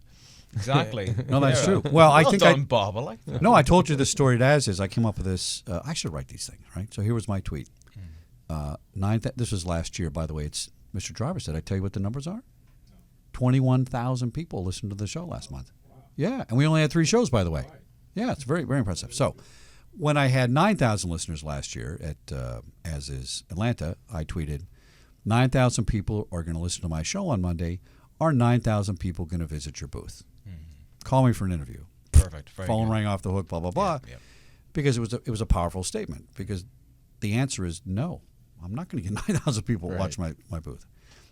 Exactly. No, that's true. Well, I think done, Bob. I like that. No, I told you this story as is. I came up with this. I should write these things, right? So here was my tweet. This was last year, by the way. It's Mr. Jarvis. Did I tell you what the numbers are? 21,000 people listened to the show last month. Yeah, and we only had 3 shows, by the way. Yeah, it's very, very impressive. So when I had 9,000 listeners last year at As Is Atlanta, I tweeted, 9,000 people are going to listen to my show on Monday. Are 9,000 people going to visit your booth? Call me for an interview. Perfect. Very Phone good. rang off the hook, blah, blah, blah. Yeah. Because it was a powerful statement. Because the answer is no. I'm not going to get 9,000 people to watch my booth.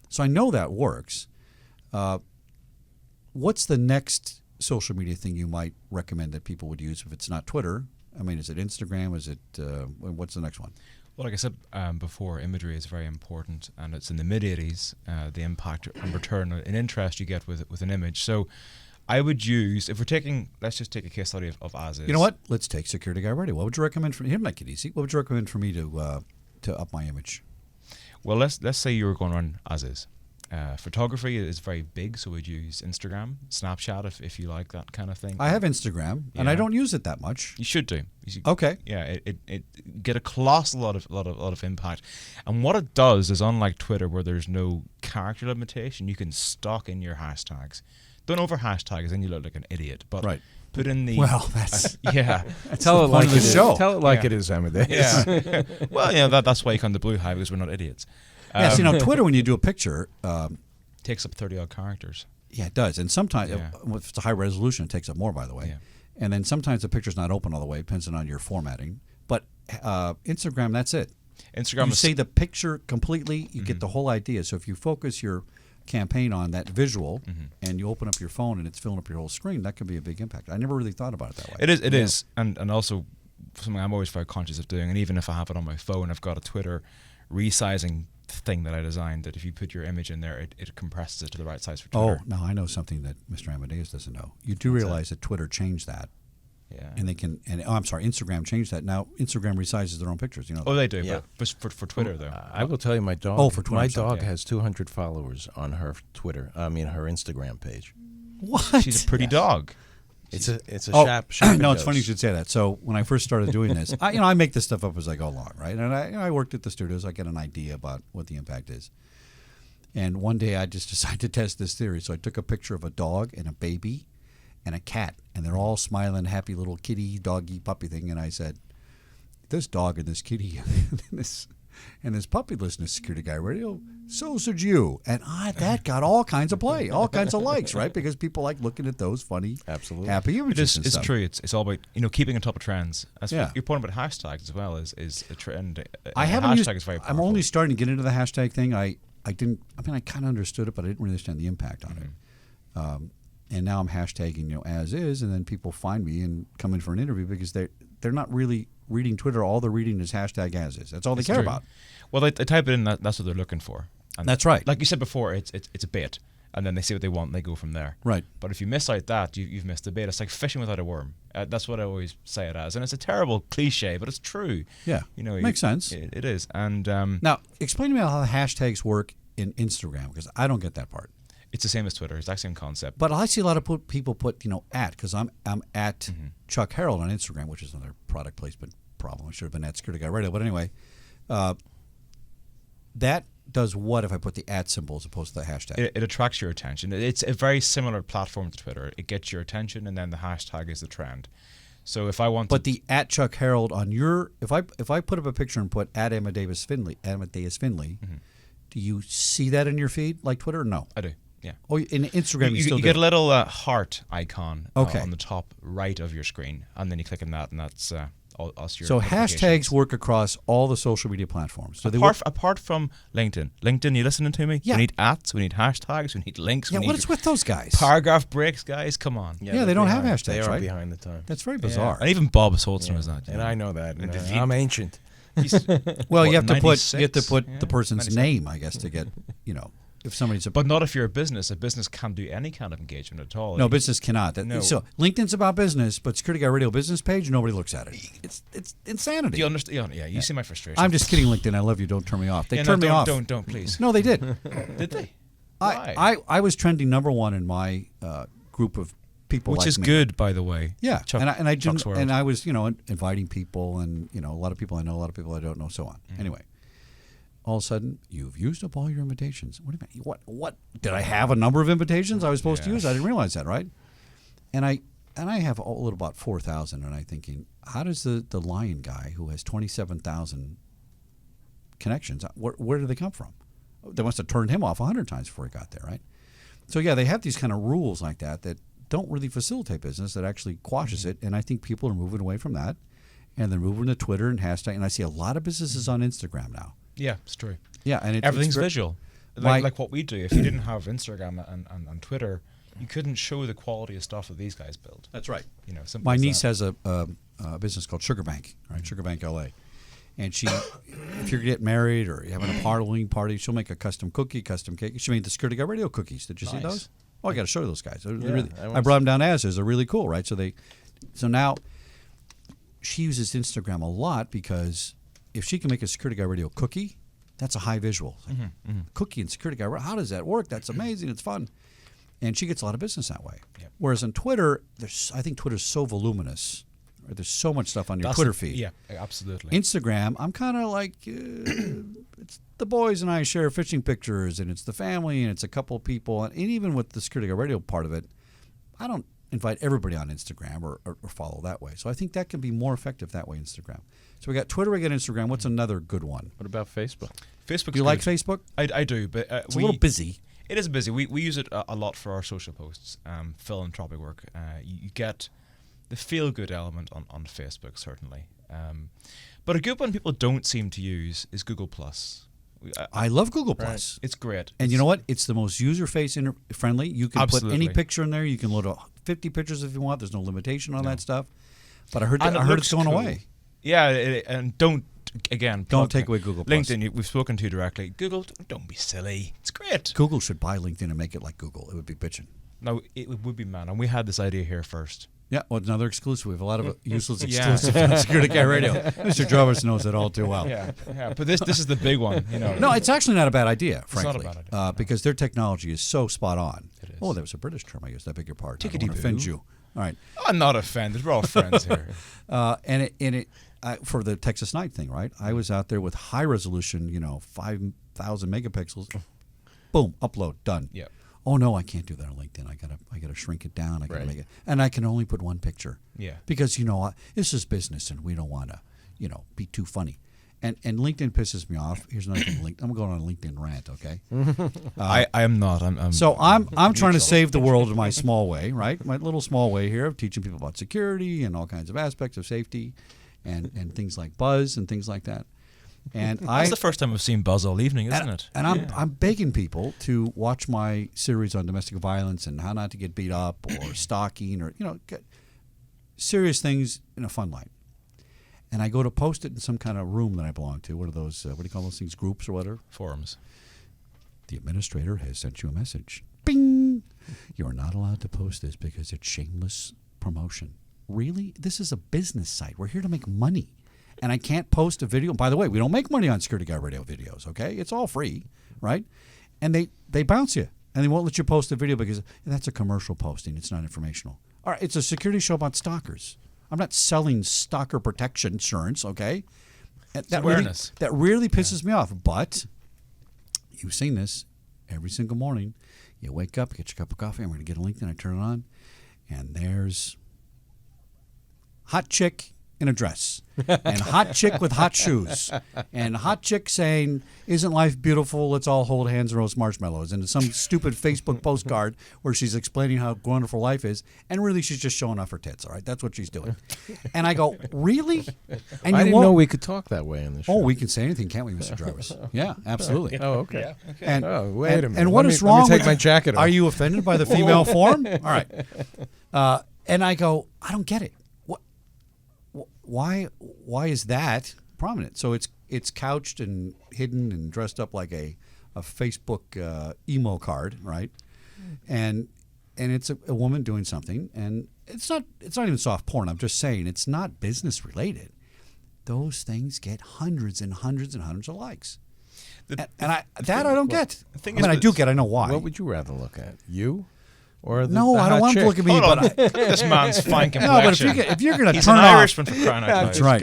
So I know that works. What's the next social media thing you might recommend that people would use if it's not Twitter? I mean, is it Instagram? Is it what's the next one? Well, like I said before, imagery is very important, and it's in the mid-'80s, the impact and return and interest you get with an image. So I would use, if we're taking, let's just take a case study of As Is. You know what? Let's take Security Guy Radio. What would you recommend for me? Here, make it easy. What would you recommend for me to up my image? Well, let's say you were going on As Is. Photography is very big, so we'd use Instagram, Snapchat if you like that kind of thing. I have Instagram, and I don't use it that much. You should do. You should, Okay. Yeah, it get a colossal lot of impact, and what it does is, unlike Twitter, where there's no character limitation, you can stock in your hashtags. Don't over hashtag, as then you look like an idiot. But Right. put in the That's yeah. Tell it point like of it the is. show. Tell it like it is, Amedeus. Yeah. Well, yeah, that's why you come to Blue Hive, because we're not idiots. Yeah, see, now Twitter, when you do a picture, Takes up 30 odd characters. yeah, it does. And sometimes, Yeah. if it's a high resolution, it takes up more, by the way. Yeah. And then sometimes the picture's not open all the way, depending on your formatting. But Instagram, that's it. Instagram You is see the picture completely, you get the whole idea. So if you focus your campaign on that visual and you open up your phone and it's filling up your whole screen, that could be a big impact. I never really thought about it that way. It is, and also something I'm always very conscious of doing. And even if I have it on my phone, I've got a Twitter resizing thing that I designed, that if you put your image in there, it compresses it to the right size for Oh, Twitter. now I know something that Mr. Amadeus doesn't know. You do realize that Twitter changed that. Yeah. And they can, I'm sorry, Instagram changed that. Now Instagram resizes their own pictures. You know. Oh, they do. Yeah. But for Twitter though. I will tell you, my dog. Oh, for Twitter, my I'm sorry, dog yeah. has 200 followers on her Twitter. I mean, her Instagram page. What? She's a pretty dog. It's a Oh, shop. no, it's funny you should say that. So when I first started doing this, I make this stuff up as I go along, right? And I worked at the studios. I get an idea about what the impact is. And one day I just decided to test this theory. So I took a picture of a dog and a baby and a cat, and they're all smiling, happy little kitty, doggy, puppy thing. And I said, this dog and this kitty, and this puppy listens to Security Guy Radio. So should you. And that got all kinds of play, all kinds of likes, right? Because people like looking at those funny, Absolutely. happy images. and It's stuff. true. It's all about keeping on top of trends. That's Yeah. your point about hashtags as well is a trend. I a haven't hashtag used. is very I'm powerful. only starting to get into the hashtag thing. I kind of understood it, but I didn't really understand the impact on it. And now I'm hashtagging, as is, and then people find me and come in for an interview because they're not really reading Twitter. All they're reading is hashtag as is. That's all they care true. about. Well, they type it in. That's what they're looking for. And That's right. Like you said before, it's a bait, and then they see what they want and they go from there. Right. But if you miss out that, you've missed the bait. It's like fishing without a worm. That's what I always say it as, and it's a terrible cliche, but it's true. Yeah. Makes sense. It is, and Now, explain to me how the hashtags work in Instagram, because I don't get that part. it's the same as Twitter. It's the exact same concept. But I see a lot of people put at, because I'm at Chuck Harold on Instagram, which is another product placement problem. I should have been at Security Guy Radio. But anyway, that does what if I put the at symbol as opposed to the hashtag? It attracts your attention. It's a very similar platform to Twitter. It gets your attention, and then the hashtag is the trend. So if I want But to, the at Chuck Harold on your, if I put up a picture and put at Amedeus Finlay, do you see that in your feed like Twitter? Or no. I do. Yeah. Oh, in Instagram you still you do. get a little heart icon Okay. on the top right of your screen, and then you click on that, and that's us. Your So notifications. hashtags work across all the social media platforms. So they work. apart from LinkedIn. LinkedIn, you listening to me? Yeah. We need @, we need hashtags, we need links. Yeah, we what need is with those guys? paragraph breaks, guys? Come on. Yeah, they're they don't have behind. hashtags, They are right? behind the time. That's very bizarre. And even Bob Soltz knows that. And I know that. And And, if you- I'm ancient. Well, you What, have to put 96? the person's 97? name, I guess, to get if somebody's a But not if you're a business. A business can't do any kind of engagement at all. no business cannot. No. So LinkedIn's about business, but Security Guy Radio business page, nobody looks at it. It's insanity. Do you understand? Yeah, you see my frustration. I'm just kidding, LinkedIn. I love you. Don't turn me off. They Yeah, turned no, me off. Don't, please. No, they did. Did they? Why? I was trending #1 in my group of people, Which like is me. good, by the way. Yeah, Chuck- and I Chuck's didn't, world. and I was inviting people, and a lot of people I know, a lot of people I don't know, so on. Anyway, all of a sudden you've used up all your invitations. What do you mean? What did I have a number of invitations I was supposed to use? I didn't realize that, right? And I have a little about 4,000, and I'm thinking, how does the Lion guy who has 27,000 connections, where do they come from? They must have turned him off 100 times before he got there, right? So yeah, they have these kind of rules like that don't really facilitate business, that actually quashes it, and I think people are moving away from that, and they're moving to Twitter and hashtag, and I see a lot of businesses on Instagram now. Yeah, it's true. Yeah, and Everything's it's visual. Like what we do. If you didn't have Instagram and Twitter, you couldn't show the quality of stuff that these guys build. That's right. Simple My as niece that. has a business called Sugar Bank, right? Sugar Bank LA. And she, if you're getting married or you're having a Halloween party, she'll make a custom cookie, custom cake. She made the Security Guy Radio cookies. Did you see Nice. those? Oh, I got to show you those guys. They're Yeah, really, I I want brought them down as is. They're really cool, right? So now she uses Instagram a lot because if she can make a Security Guy Radio cookie, that's a high visual. Cookie and Security Guy Radio, how does that work? That's amazing. It's fun. And she gets a lot of business that way. Yep. Whereas on Twitter, I think Twitter's so voluminous. Right? There's so much stuff on your Twitter feed. Yeah, absolutely. Instagram, I'm kind of like, it's the boys and I share fishing pictures, and it's the family, and it's a couple of people. And even with the Security Guy Radio part of it, I don't invite everybody on Instagram or follow that way. So I think that can be more effective that way, Instagram. So we got Twitter, we got Instagram. What's another good one? What about Facebook? Facebook. Do you like Facebook? I do, but It's a little busy. It is busy. We use it a lot for our social posts, philanthropic work. You get the feel-good element on Facebook, certainly. But a good one people don't seem to use is Google+. I love Google Plus. It's great. And you know what? It's the most user-friendly. You can put any Absolutely. picture in there. You can load 50 pictures if you want. There's no limitation on that stuff. But I heard And it it's looks going cool. away. Yeah, and don't plug take me. away Google Plus. LinkedIn, we've spoken to you directly. Google, don't be silly. It's great. Google should buy LinkedIn and make it like Google. It would be bitching. No, it would be, man. And we had this idea here first. Yeah, well, another exclusive. We have a lot of useless Yeah. exclusives on Security Guy Radio. Mr. Jarvis knows that all too well. Yeah. But this is the big one. No, it's actually not a bad idea, frankly. not a bad idea, no. Because their technology is so spot on. It is. Oh, that was a British term, I guess. I beg your pardon. I don't Tickety want to offend boo. you. All right. I'm not offended. We're all friends here. For the Texas Night thing, right? I was out there with high resolution, 5,000 megapixels. Boom, upload, done. Yeah. Oh no, I can't do that on LinkedIn. I gotta shrink it down. I gotta make it, and I can only put one picture. Yeah. Because this is business, and we don't want to, be too funny. And LinkedIn pisses me off. Here's another thing. I'm going on a LinkedIn rant, okay? I am not. I'm trying to save the world in my small way, right? My little small way here of teaching people about security and all kinds of aspects of safety and things like buzz and things like that. And That's the first time I've seen Buzz all evening, isn't it? And I'm begging people to watch my series on domestic violence and how not to get beat up or stalking or, get serious things in a fun light. And I go to post it in some kind of room that I belong to. What are those, what do you call those things, groups or whatever? Forums. The administrator has sent you a message. Bing! You're not allowed to post this because it's shameless promotion. Really? This is a business site. We're here to make money. And I can't post a video. By the way, we don't make money on Security Guard Radio videos, okay? It's all free, right? And they bounce you. And they won't let you post a video because that's a commercial posting. It's not informational. All right, it's a security show about stalkers. I'm not selling stalker protection insurance, okay? That awareness. Really pisses me off. But you've seen this every single morning. You wake up, get your cup of coffee. I'm going to get a LinkedIn. I turn it on, and there's hot chick in a dress, and hot chick with hot shoes, and hot chick saying, "Isn't life beautiful? Let's all hold hands and roast marshmallows." And some stupid Facebook postcard where she's explaining how wonderful life is, and really she's just showing off her tits. All right, that's what she's doing. And I go, really? And I didn't know we could talk that way in the show. Oh, we can say anything, can't we, Mr. Jarvis? Yeah, absolutely. Oh, okay. Yeah, okay. And, Wait a minute. And what is Let wrong? me take with, my jacket off. Are you offended by the female form? All right. And I go, I don't get it. Why is that prominent? So it's couched and hidden and dressed up like a Facebook emo card, right? And it's a woman doing something, and it's not even soft porn. I'm just saying it's not business related. Those things get hundreds and hundreds and hundreds of likes. I don't get. I do get. I know why. What would you rather look at? You? Or the, no, the I don't want him to look at me. Hold on. But Look at this man's fine no, but complexion. if you're going to He's turn an off, Irishman for crying out loud. that's right.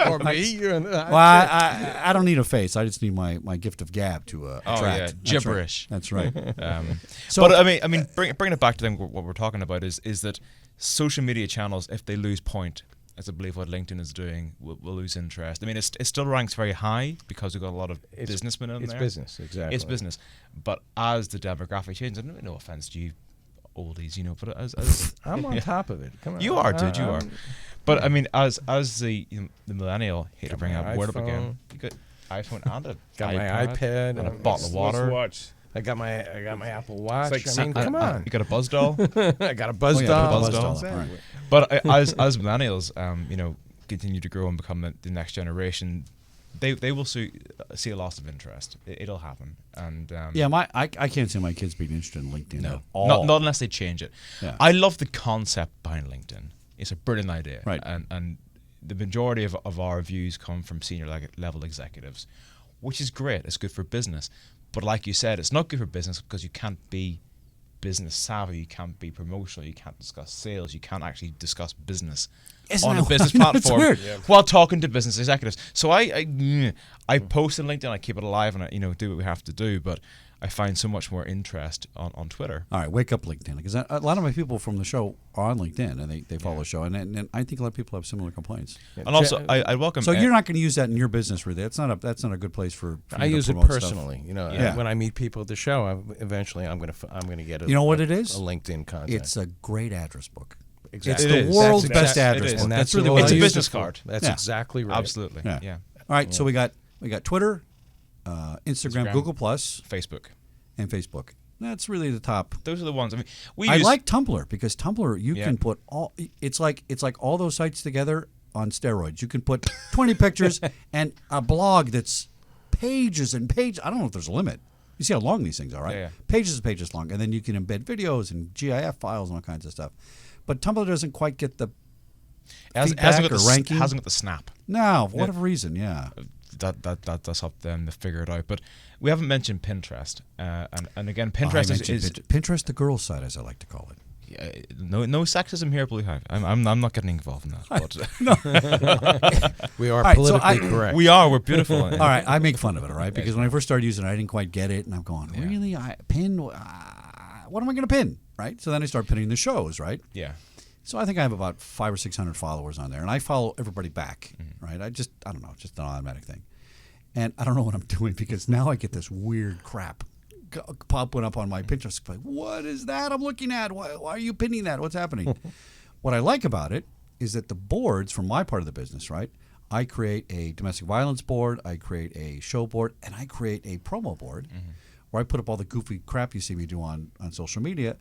Or me? Well, I don't need a face. I just need my gift of gab to attract. Oh yeah, That's gibberish. Right. That's right. So, but I mean, bringing it back to what we're talking about is that social media channels, if they lose point, as I believe what LinkedIn is doing, will lose interest. I mean, it still ranks very high because we've got a lot of businessmen in there. It's business, exactly. It's business. But as the demographic changes, and no offense to you oldies, but as I'm on top of it. Come on. you are, dude, you are. But I mean, as the millennial, hate to bring up word up again, you got iPhone and a Got my iPad and a bottle of water. Watch. I got my Apple Watch. It's like come on. You got a Buzz doll. I got a Buzz yeah, doll. Buzz doll. Exactly. All right. But as millennials, continue to grow and become the next generation, they will see a loss of interest. It'll happen. And I can't see my kids being interested in LinkedIn at all. not unless they change it. Yeah. I love the concept behind LinkedIn. It's a brilliant idea. Right. And the majority of our views come from senior level executives, which is great. It's good for business. But like you said, it's not good for business because you can't be business savvy, you can't be promotional, you can't discuss sales, you can't actually discuss business on a business platform while talking to business executives. So I post on LinkedIn, I keep it alive, and I do what we have to do. But I find so much more interest on Twitter. All right, wake up LinkedIn, because a lot of my people from the show are on LinkedIn, and they follow the show, and I think a lot of people have similar complaints. And also, I welcome. So you're not going to use that in your business, really. That's not a good place for I you to use it promote personally. stuff. When I meet people at the show, eventually I'm going to get You know what it is? a LinkedIn contact. It's a great address book. Exactly. It's the world's best address book. And That's really what it's I a use business it for. card. That's Yeah. exactly right. Absolutely. Yeah. All right, so we got Twitter, Instagram, Google Plus, Facebook. and Facebook. That's really the top. Those are the ones. I mean, I like Tumblr, because Tumblr you can put all. It's like all those sites together on steroids. You can put 20 pictures and a blog that's pages and pages. I don't know if there's a limit. You see how long these things are, right? Yeah. Pages and pages long, and then you can embed videos and GIF files and all kinds of stuff. But Tumblr doesn't quite get the hasn't feedback got or ranking. Hasn't got the snap. No, for whatever reason, yeah. That's up to them to figure it out. But we haven't mentioned Pinterest, and again, I Pinterest mentioned is Pinterest, the girls' side, as I like to call it. no sexism here, Blue Hive. I'm not getting involved in that. But We are All right, so politically correct. we're beautiful. All right, I make fun of it, all right? Because when I first started using it, I didn't quite get it, and I'm going, really? What am I going to pin, right? So then I start pinning the shows, right? Yeah. So I think I have about 500 or 600 followers on there, and I follow everybody back, right? I don't know, just an automatic thing. And I don't know what I'm doing because now I get this weird crap popping up on my Pinterest. Like, what is that I'm looking at? Why are you pinning that? What's happening? What I like about it is that the boards from my part of the business, right? I create a domestic violence board, I create a show board, and I create a promo board where I put up all the goofy crap you see me do on social media,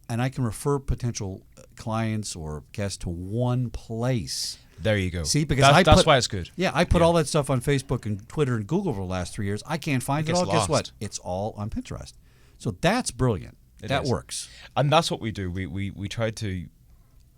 and I can refer potential clients or guests to one place. There you go. See, because that's why it's good. Yeah, I put all that stuff on Facebook and Twitter and Google for the last 3 years. I can't find it all. Guess what? It's all on Pinterest. So that's brilliant. That works. And that's what we do. We try to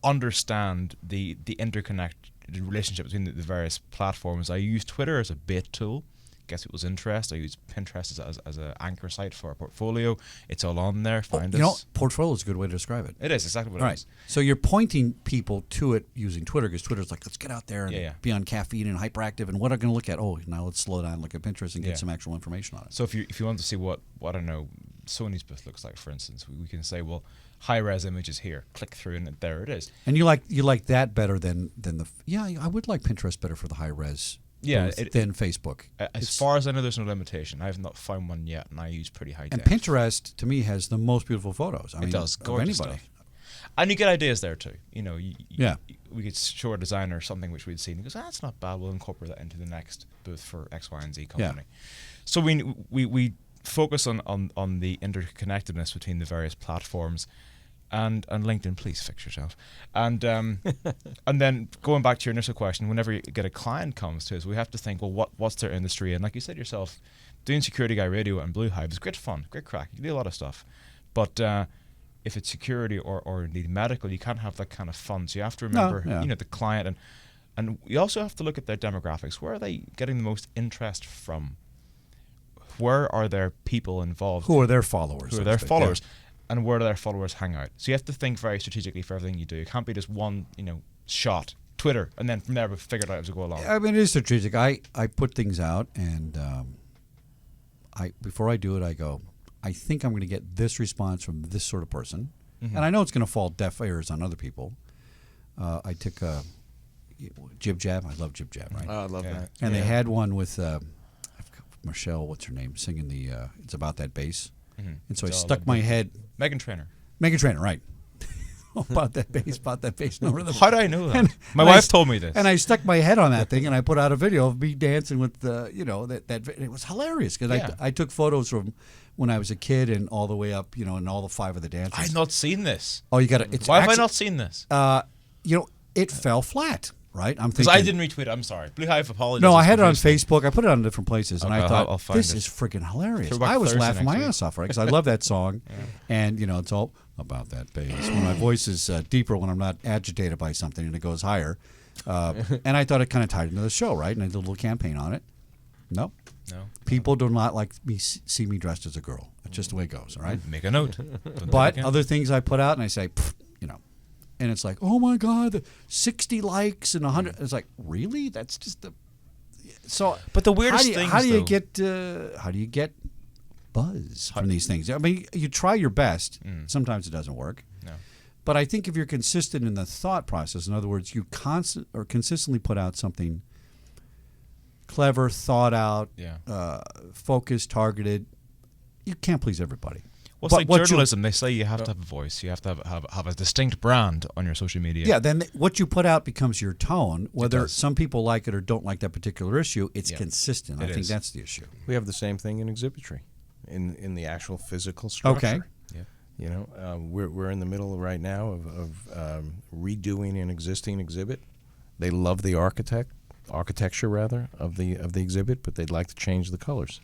understand the interconnected relationship between the various platforms. I use Twitter as a bait tool. Guess people's interest. I use Pinterest as an anchor site for our portfolio. It's all on there. Find us. Portfolio is a good way to describe it. It is exactly what it is. So you're pointing people to it using Twitter because Twitter's like, let's get out there and be on caffeine and hyperactive. And what are going to look at? Oh, now let's slow down and look at Pinterest and get some actual information on it. So if you want to see what I don't know, Sony's booth looks like, for instance, we can say, well, high-res images here. Click through and there it is. And you like that better than the I would like Pinterest better for the high-res. Than Facebook. As far as I know, there's no limitation. I have not found one yet, and I use pretty high And def. Pinterest, to me, has the most beautiful photos. I mean, it does. of Gorgeous anybody. stuff. And you get ideas there too. You know, Yeah. we could show a designer something which we'd seen. He goes, that's not bad. We'll incorporate that into the next booth for X, Y, and Z company. So we focus on the interconnectedness between the various platforms. And LinkedIn, please fix yourself. And and then going back to your initial question, whenever you get a client comes to us, we have to think, well, what's their industry? And like you said yourself, doing Security Guy Radio and Blue Hive is great fun, great crack. You can do a lot of stuff. But if it's security or indeed medical, you can't have that kind of fun. So you have to remember, the client. And you also have to look at their demographics. Where are they getting the most interest from? Where are their people involved? Who are their followers? Who are their followers? Yeah. And where do their followers hang out? So you have to think very strategically for everything you do. It can't be just one, shot, Twitter, and then from there we figure it out as we go along. I mean, it is strategic. I put things out, and before I do it, I go, I think I'm going to get this response from this sort of person, and I know it's going to fall deaf ears on other people. I took Jib Jab. I love Jib Jab, right? Oh, I love that. And they had one with Michelle, what's her name, singing the It's About That Bass. And so I stuck my head. Megan Trainor, right. about that bass, no rhythm. How do I know that? My wife told me this. And I stuck my head on that thing, and I put out a video of me dancing with the, that it was hilarious because I took photos from when I was a kid and all the way up, and all the 5 of the dances. I've not seen this. Oh, you got to. Why have I not seen this? It fell flat. Right, I'm because thinking. I didn't retweet it. I'm sorry. Blue Hive apologizes. No, I had it on Facebook. I put it on different places, and okay, I thought I'll find this it. is freaking hilarious. Throwback I was Thursday laughing my next ass off, right? Because I love that song, and it's all about that bass. When my voice is deeper, when I'm not agitated by something, and it goes higher. And I thought it kind of tied into the show, right? And I did a little campaign on it. No. People do not like me see me dressed as a girl. That's just the way it goes. All right. Make a note. But other things I put out, and I say, and it's like, oh my God, 60 likes and 100. It's like, really? That's just the. So, but the weirdest thing. How do you get buzz from these things? I mean, you try your best. Sometimes it doesn't work. No. But I think if you're consistent in the thought process, in other words, you consistently put out something clever, thought out, focused, targeted, you can't please everybody. Well, it's like journalism. They say you have to have a voice. You have to have a distinct brand on your social media. Yeah, then what you put out becomes your tone. Whether some people like it or don't like that particular issue, it's consistent. I think that's the issue. We have the same thing in exhibitry, in the actual physical structure. Okay. Yeah. We're in the middle right now of redoing an existing exhibit. They love the architecture rather of the exhibit, but they'd like to change the colors.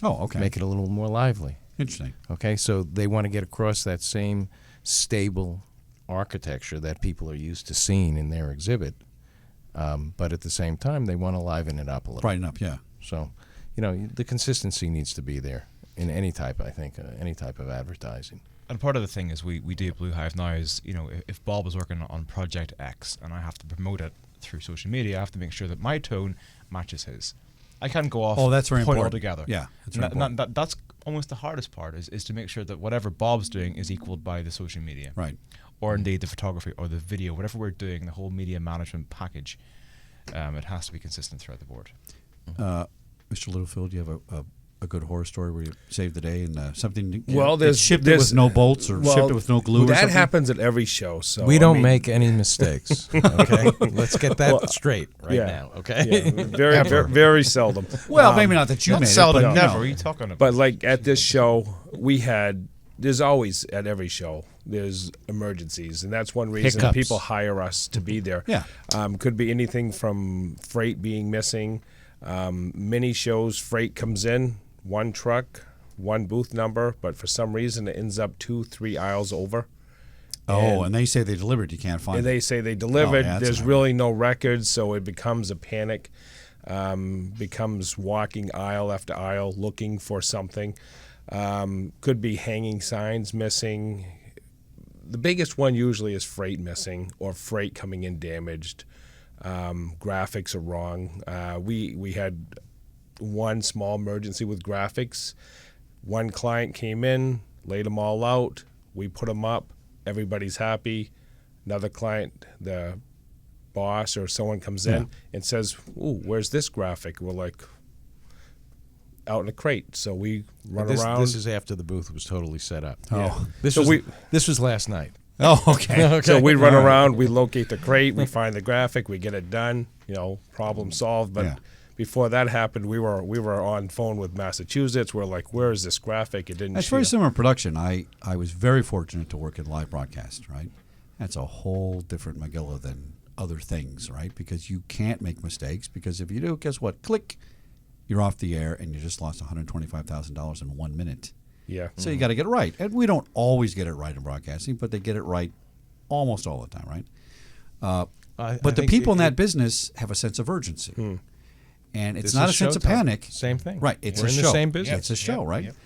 Oh, okay. Make it a little more lively. Interesting. Okay, so they want to get across that same stable architecture that people are used to seeing in their exhibit, but at the same time, they want to liven it up a little. Brighten up, yeah. So, the consistency needs to be there in any type, I think, any type of advertising. And part of the thing is we do at Blue Hive now is, if Bob is working on Project X and I have to promote it through social media, I have to make sure that my tone matches his. I can't go off. Oh, that's very point important. altogether. Yeah, that's very important. That's almost the hardest part is to make sure that whatever Bob's doing is equaled by the social media. Right. Or indeed the photography or the video, whatever we're doing, the whole media management package, it has to be consistent throughout the board. Mr. Littlefield, do you have a good horror story where you saved the day and something? Well, it's shipped it with no bolts or shipped it with no glue. Or that something? happens at every show. So We don't make any mistakes. Okay, let's get that straight right yeah. now. Okay, Yeah, very seldom. Well, maybe not that you Not made seldom, it, but never. no. What are you talking about? But like at this show, there's always at every show, there's emergencies. And that's one reason Hiccups. people hire us to be there. Yeah. Could be anything from freight being missing. Many shows, freight comes in, one truck, one booth number, but for some reason it ends up 2-3 aisles over. Oh, and they say they delivered. You can't find And it. they say they delivered. yeah, that's There's not really no records, so it becomes a panic. Becomes walking aisle after aisle looking for something. Could be hanging signs missing. The biggest one usually is freight missing or freight coming in damaged. Graphics are wrong. We had one small emergency with graphics. One client came in, laid them all out. We put them up. Everybody's happy. Another client, the boss or someone comes in and says, "Ooh, where's this graphic?" We're like, out in a crate. So we run around. This is after the booth was totally set up. Oh. This So was this was last night. Oh, okay. So we run around, we locate the crate, we find the graphic, we get it done, problem solved. But Yeah. before that happened, we were on phone with Massachusetts. We're like, where is this graphic? It didn't That's show. very similar in production. I was very fortunate to work in live broadcast, right? That's a whole different Megillah than other things, right? Because you can't make mistakes, because if you do, guess what? Click, you're off the air and you just lost $125,000 in 1 minute. Yeah. So you got to get it right. And we don't always get it right in broadcasting, but they get it right almost all the time, right? But the think people in that business have a sense of urgency. And it's This not a is sense of showtime. panic. Same thing. Right. It's We're a in show. the same business. It's a show, right? Yep.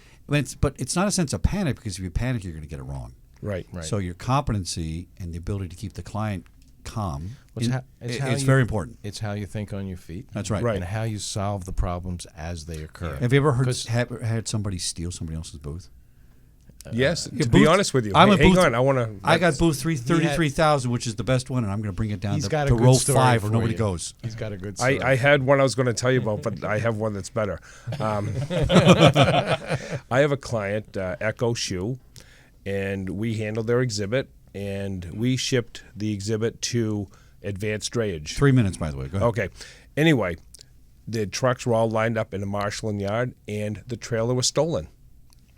But it's not a sense of panic, because if you panic, you're going to get it wrong. Right. So your competency and the ability to keep the client calm It's how it's you- very important. It's how you think on your feet. That's right. Right. And how you solve the problems as they occur. Have you ever heard 'Cause- had somebody steal somebody else's booth? Yes. Yeah, To be booth- honest with you, I'm a hang booth- on. I want to. I got booth 33,000, which is the best one, and I'm going to bring it down He's to, got a to good row story 5 for where nobody you. goes. He's got a good story. I had one I was going to tell you about, but I have one that's better. I have a client, Echo Shoe, and we handled their exhibit, and we shipped the exhibit to Advanced Drayage. 3 minutes, by the way. Go ahead. Okay. Anyway, the trucks were all lined up in the marshalling yard, and the trailer was stolen.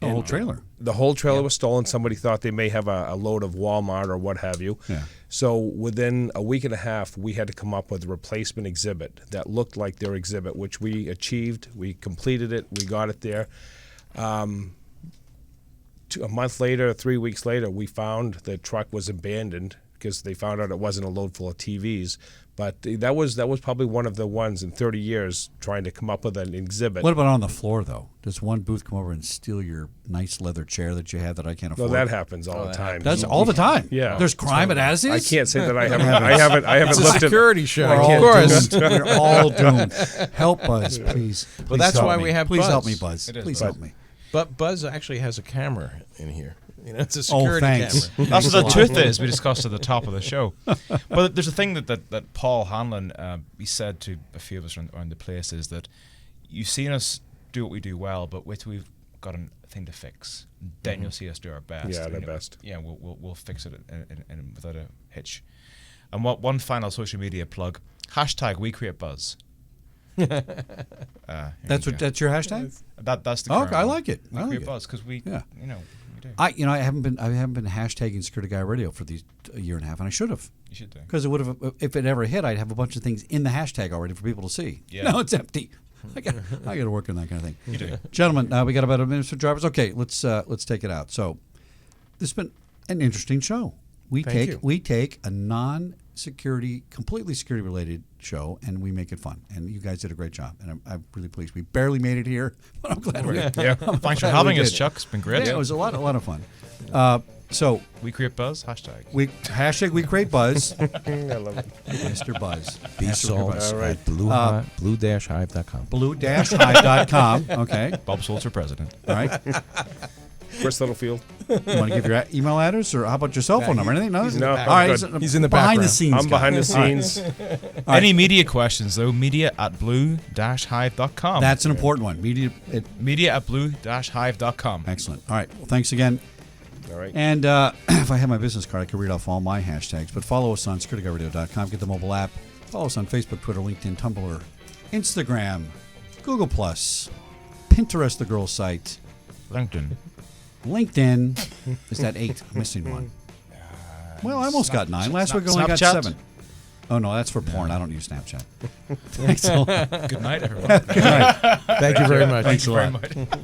The whole trailer. The whole trailer was stolen. Somebody thought they may have a load of Walmart or what have you. Yeah. So within a week and a half, we had to come up with a replacement exhibit that looked like their exhibit, which we achieved. We completed it. We got it there. A month later, 3 weeks later, we found the truck was abandoned because they found out it wasn't a load full of TVs. But that was probably one of the ones in 30 years trying to come up with an exhibit. What about on the floor, though? Does one booth come over and steal your nice leather chair that you had that I can't No, afford? that happens all the time. That's all the time. Yeah. There's crime at As Is. I can't say that I haven't It's a lifted. security show. I We're can't all do doomed. that. We're all doomed. Help us, please. Well, Please that's help why me. we have Please help Buzz. me, Buzz. It is Please Buzz. help me. But Buzz actually has a camera in here. It's a Oh, security thanks. camera. That's what the truth is. We discussed at the top of the show. But there's a thing that Paul Hanlon he said to a few of us around the place is that you've seen us do what we do well, but we've got a thing to fix. Then you'll see us do our best. Yeah, And, the best. Yeah, we'll fix it in without a hitch. And one final social media plug: hashtag We Create Buzz. That's your hashtag? That's the. Oh, current I one. like it. We I like Create it. Buzz because we Yeah. we do. I haven't been hashtagging Security Guy Radio for these a year and a half, and I should have. You should do. Because it would have, if it ever hit, I'd have a bunch of things in the hashtag already for people to see. Yeah. Now it's empty. I got to work on that kind of thing. You do. Gentlemen, we got about a minute for drivers. Okay, let's take it out. So, this has been an interesting show. We Thank you. take a non-security, completely security-related show, and we make it fun. And you guys did a great job, and I'm really pleased. We barely made it here, but I'm glad we did. Thanks for glad we having us, did. Chuck. It's been great. Yeah, it was a lot of fun. So We create buzz. Hashtag. we create buzz. I love it. Mr. Buzz. Be Hashtag we create buzz. Soltz All right. at blue-hive.com. Blue-hive.com. Okay. Bob Soltz for president. All right. Chris Littlefield. You want to give your email address, or how about your cell phone number? Anything? No. No, All right. I'm good. He's in the behind the background. scenes. I'm guy. behind the All right. scenes. Any media questions though? Media@blue-hive.com. That's an important one. Media@blue-hive.com. Excellent. All right. Well, thanks again. All right. And if I had my business card, I could read off all my hashtags. But follow us on securityguardradio.com. Get the mobile app. Follow us on Facebook, Twitter, LinkedIn, Tumblr, Instagram, Google+, Pinterest, the girl site, LinkedIn. Is that 8? I'm missing one. Well, I almost got 9. Last week I only got Snapchat? 7. Oh, no, that's for porn. I don't use Snapchat. Thanks a lot. Good night, everyone. Good night. Thank you very much. Thanks a lot. Very much.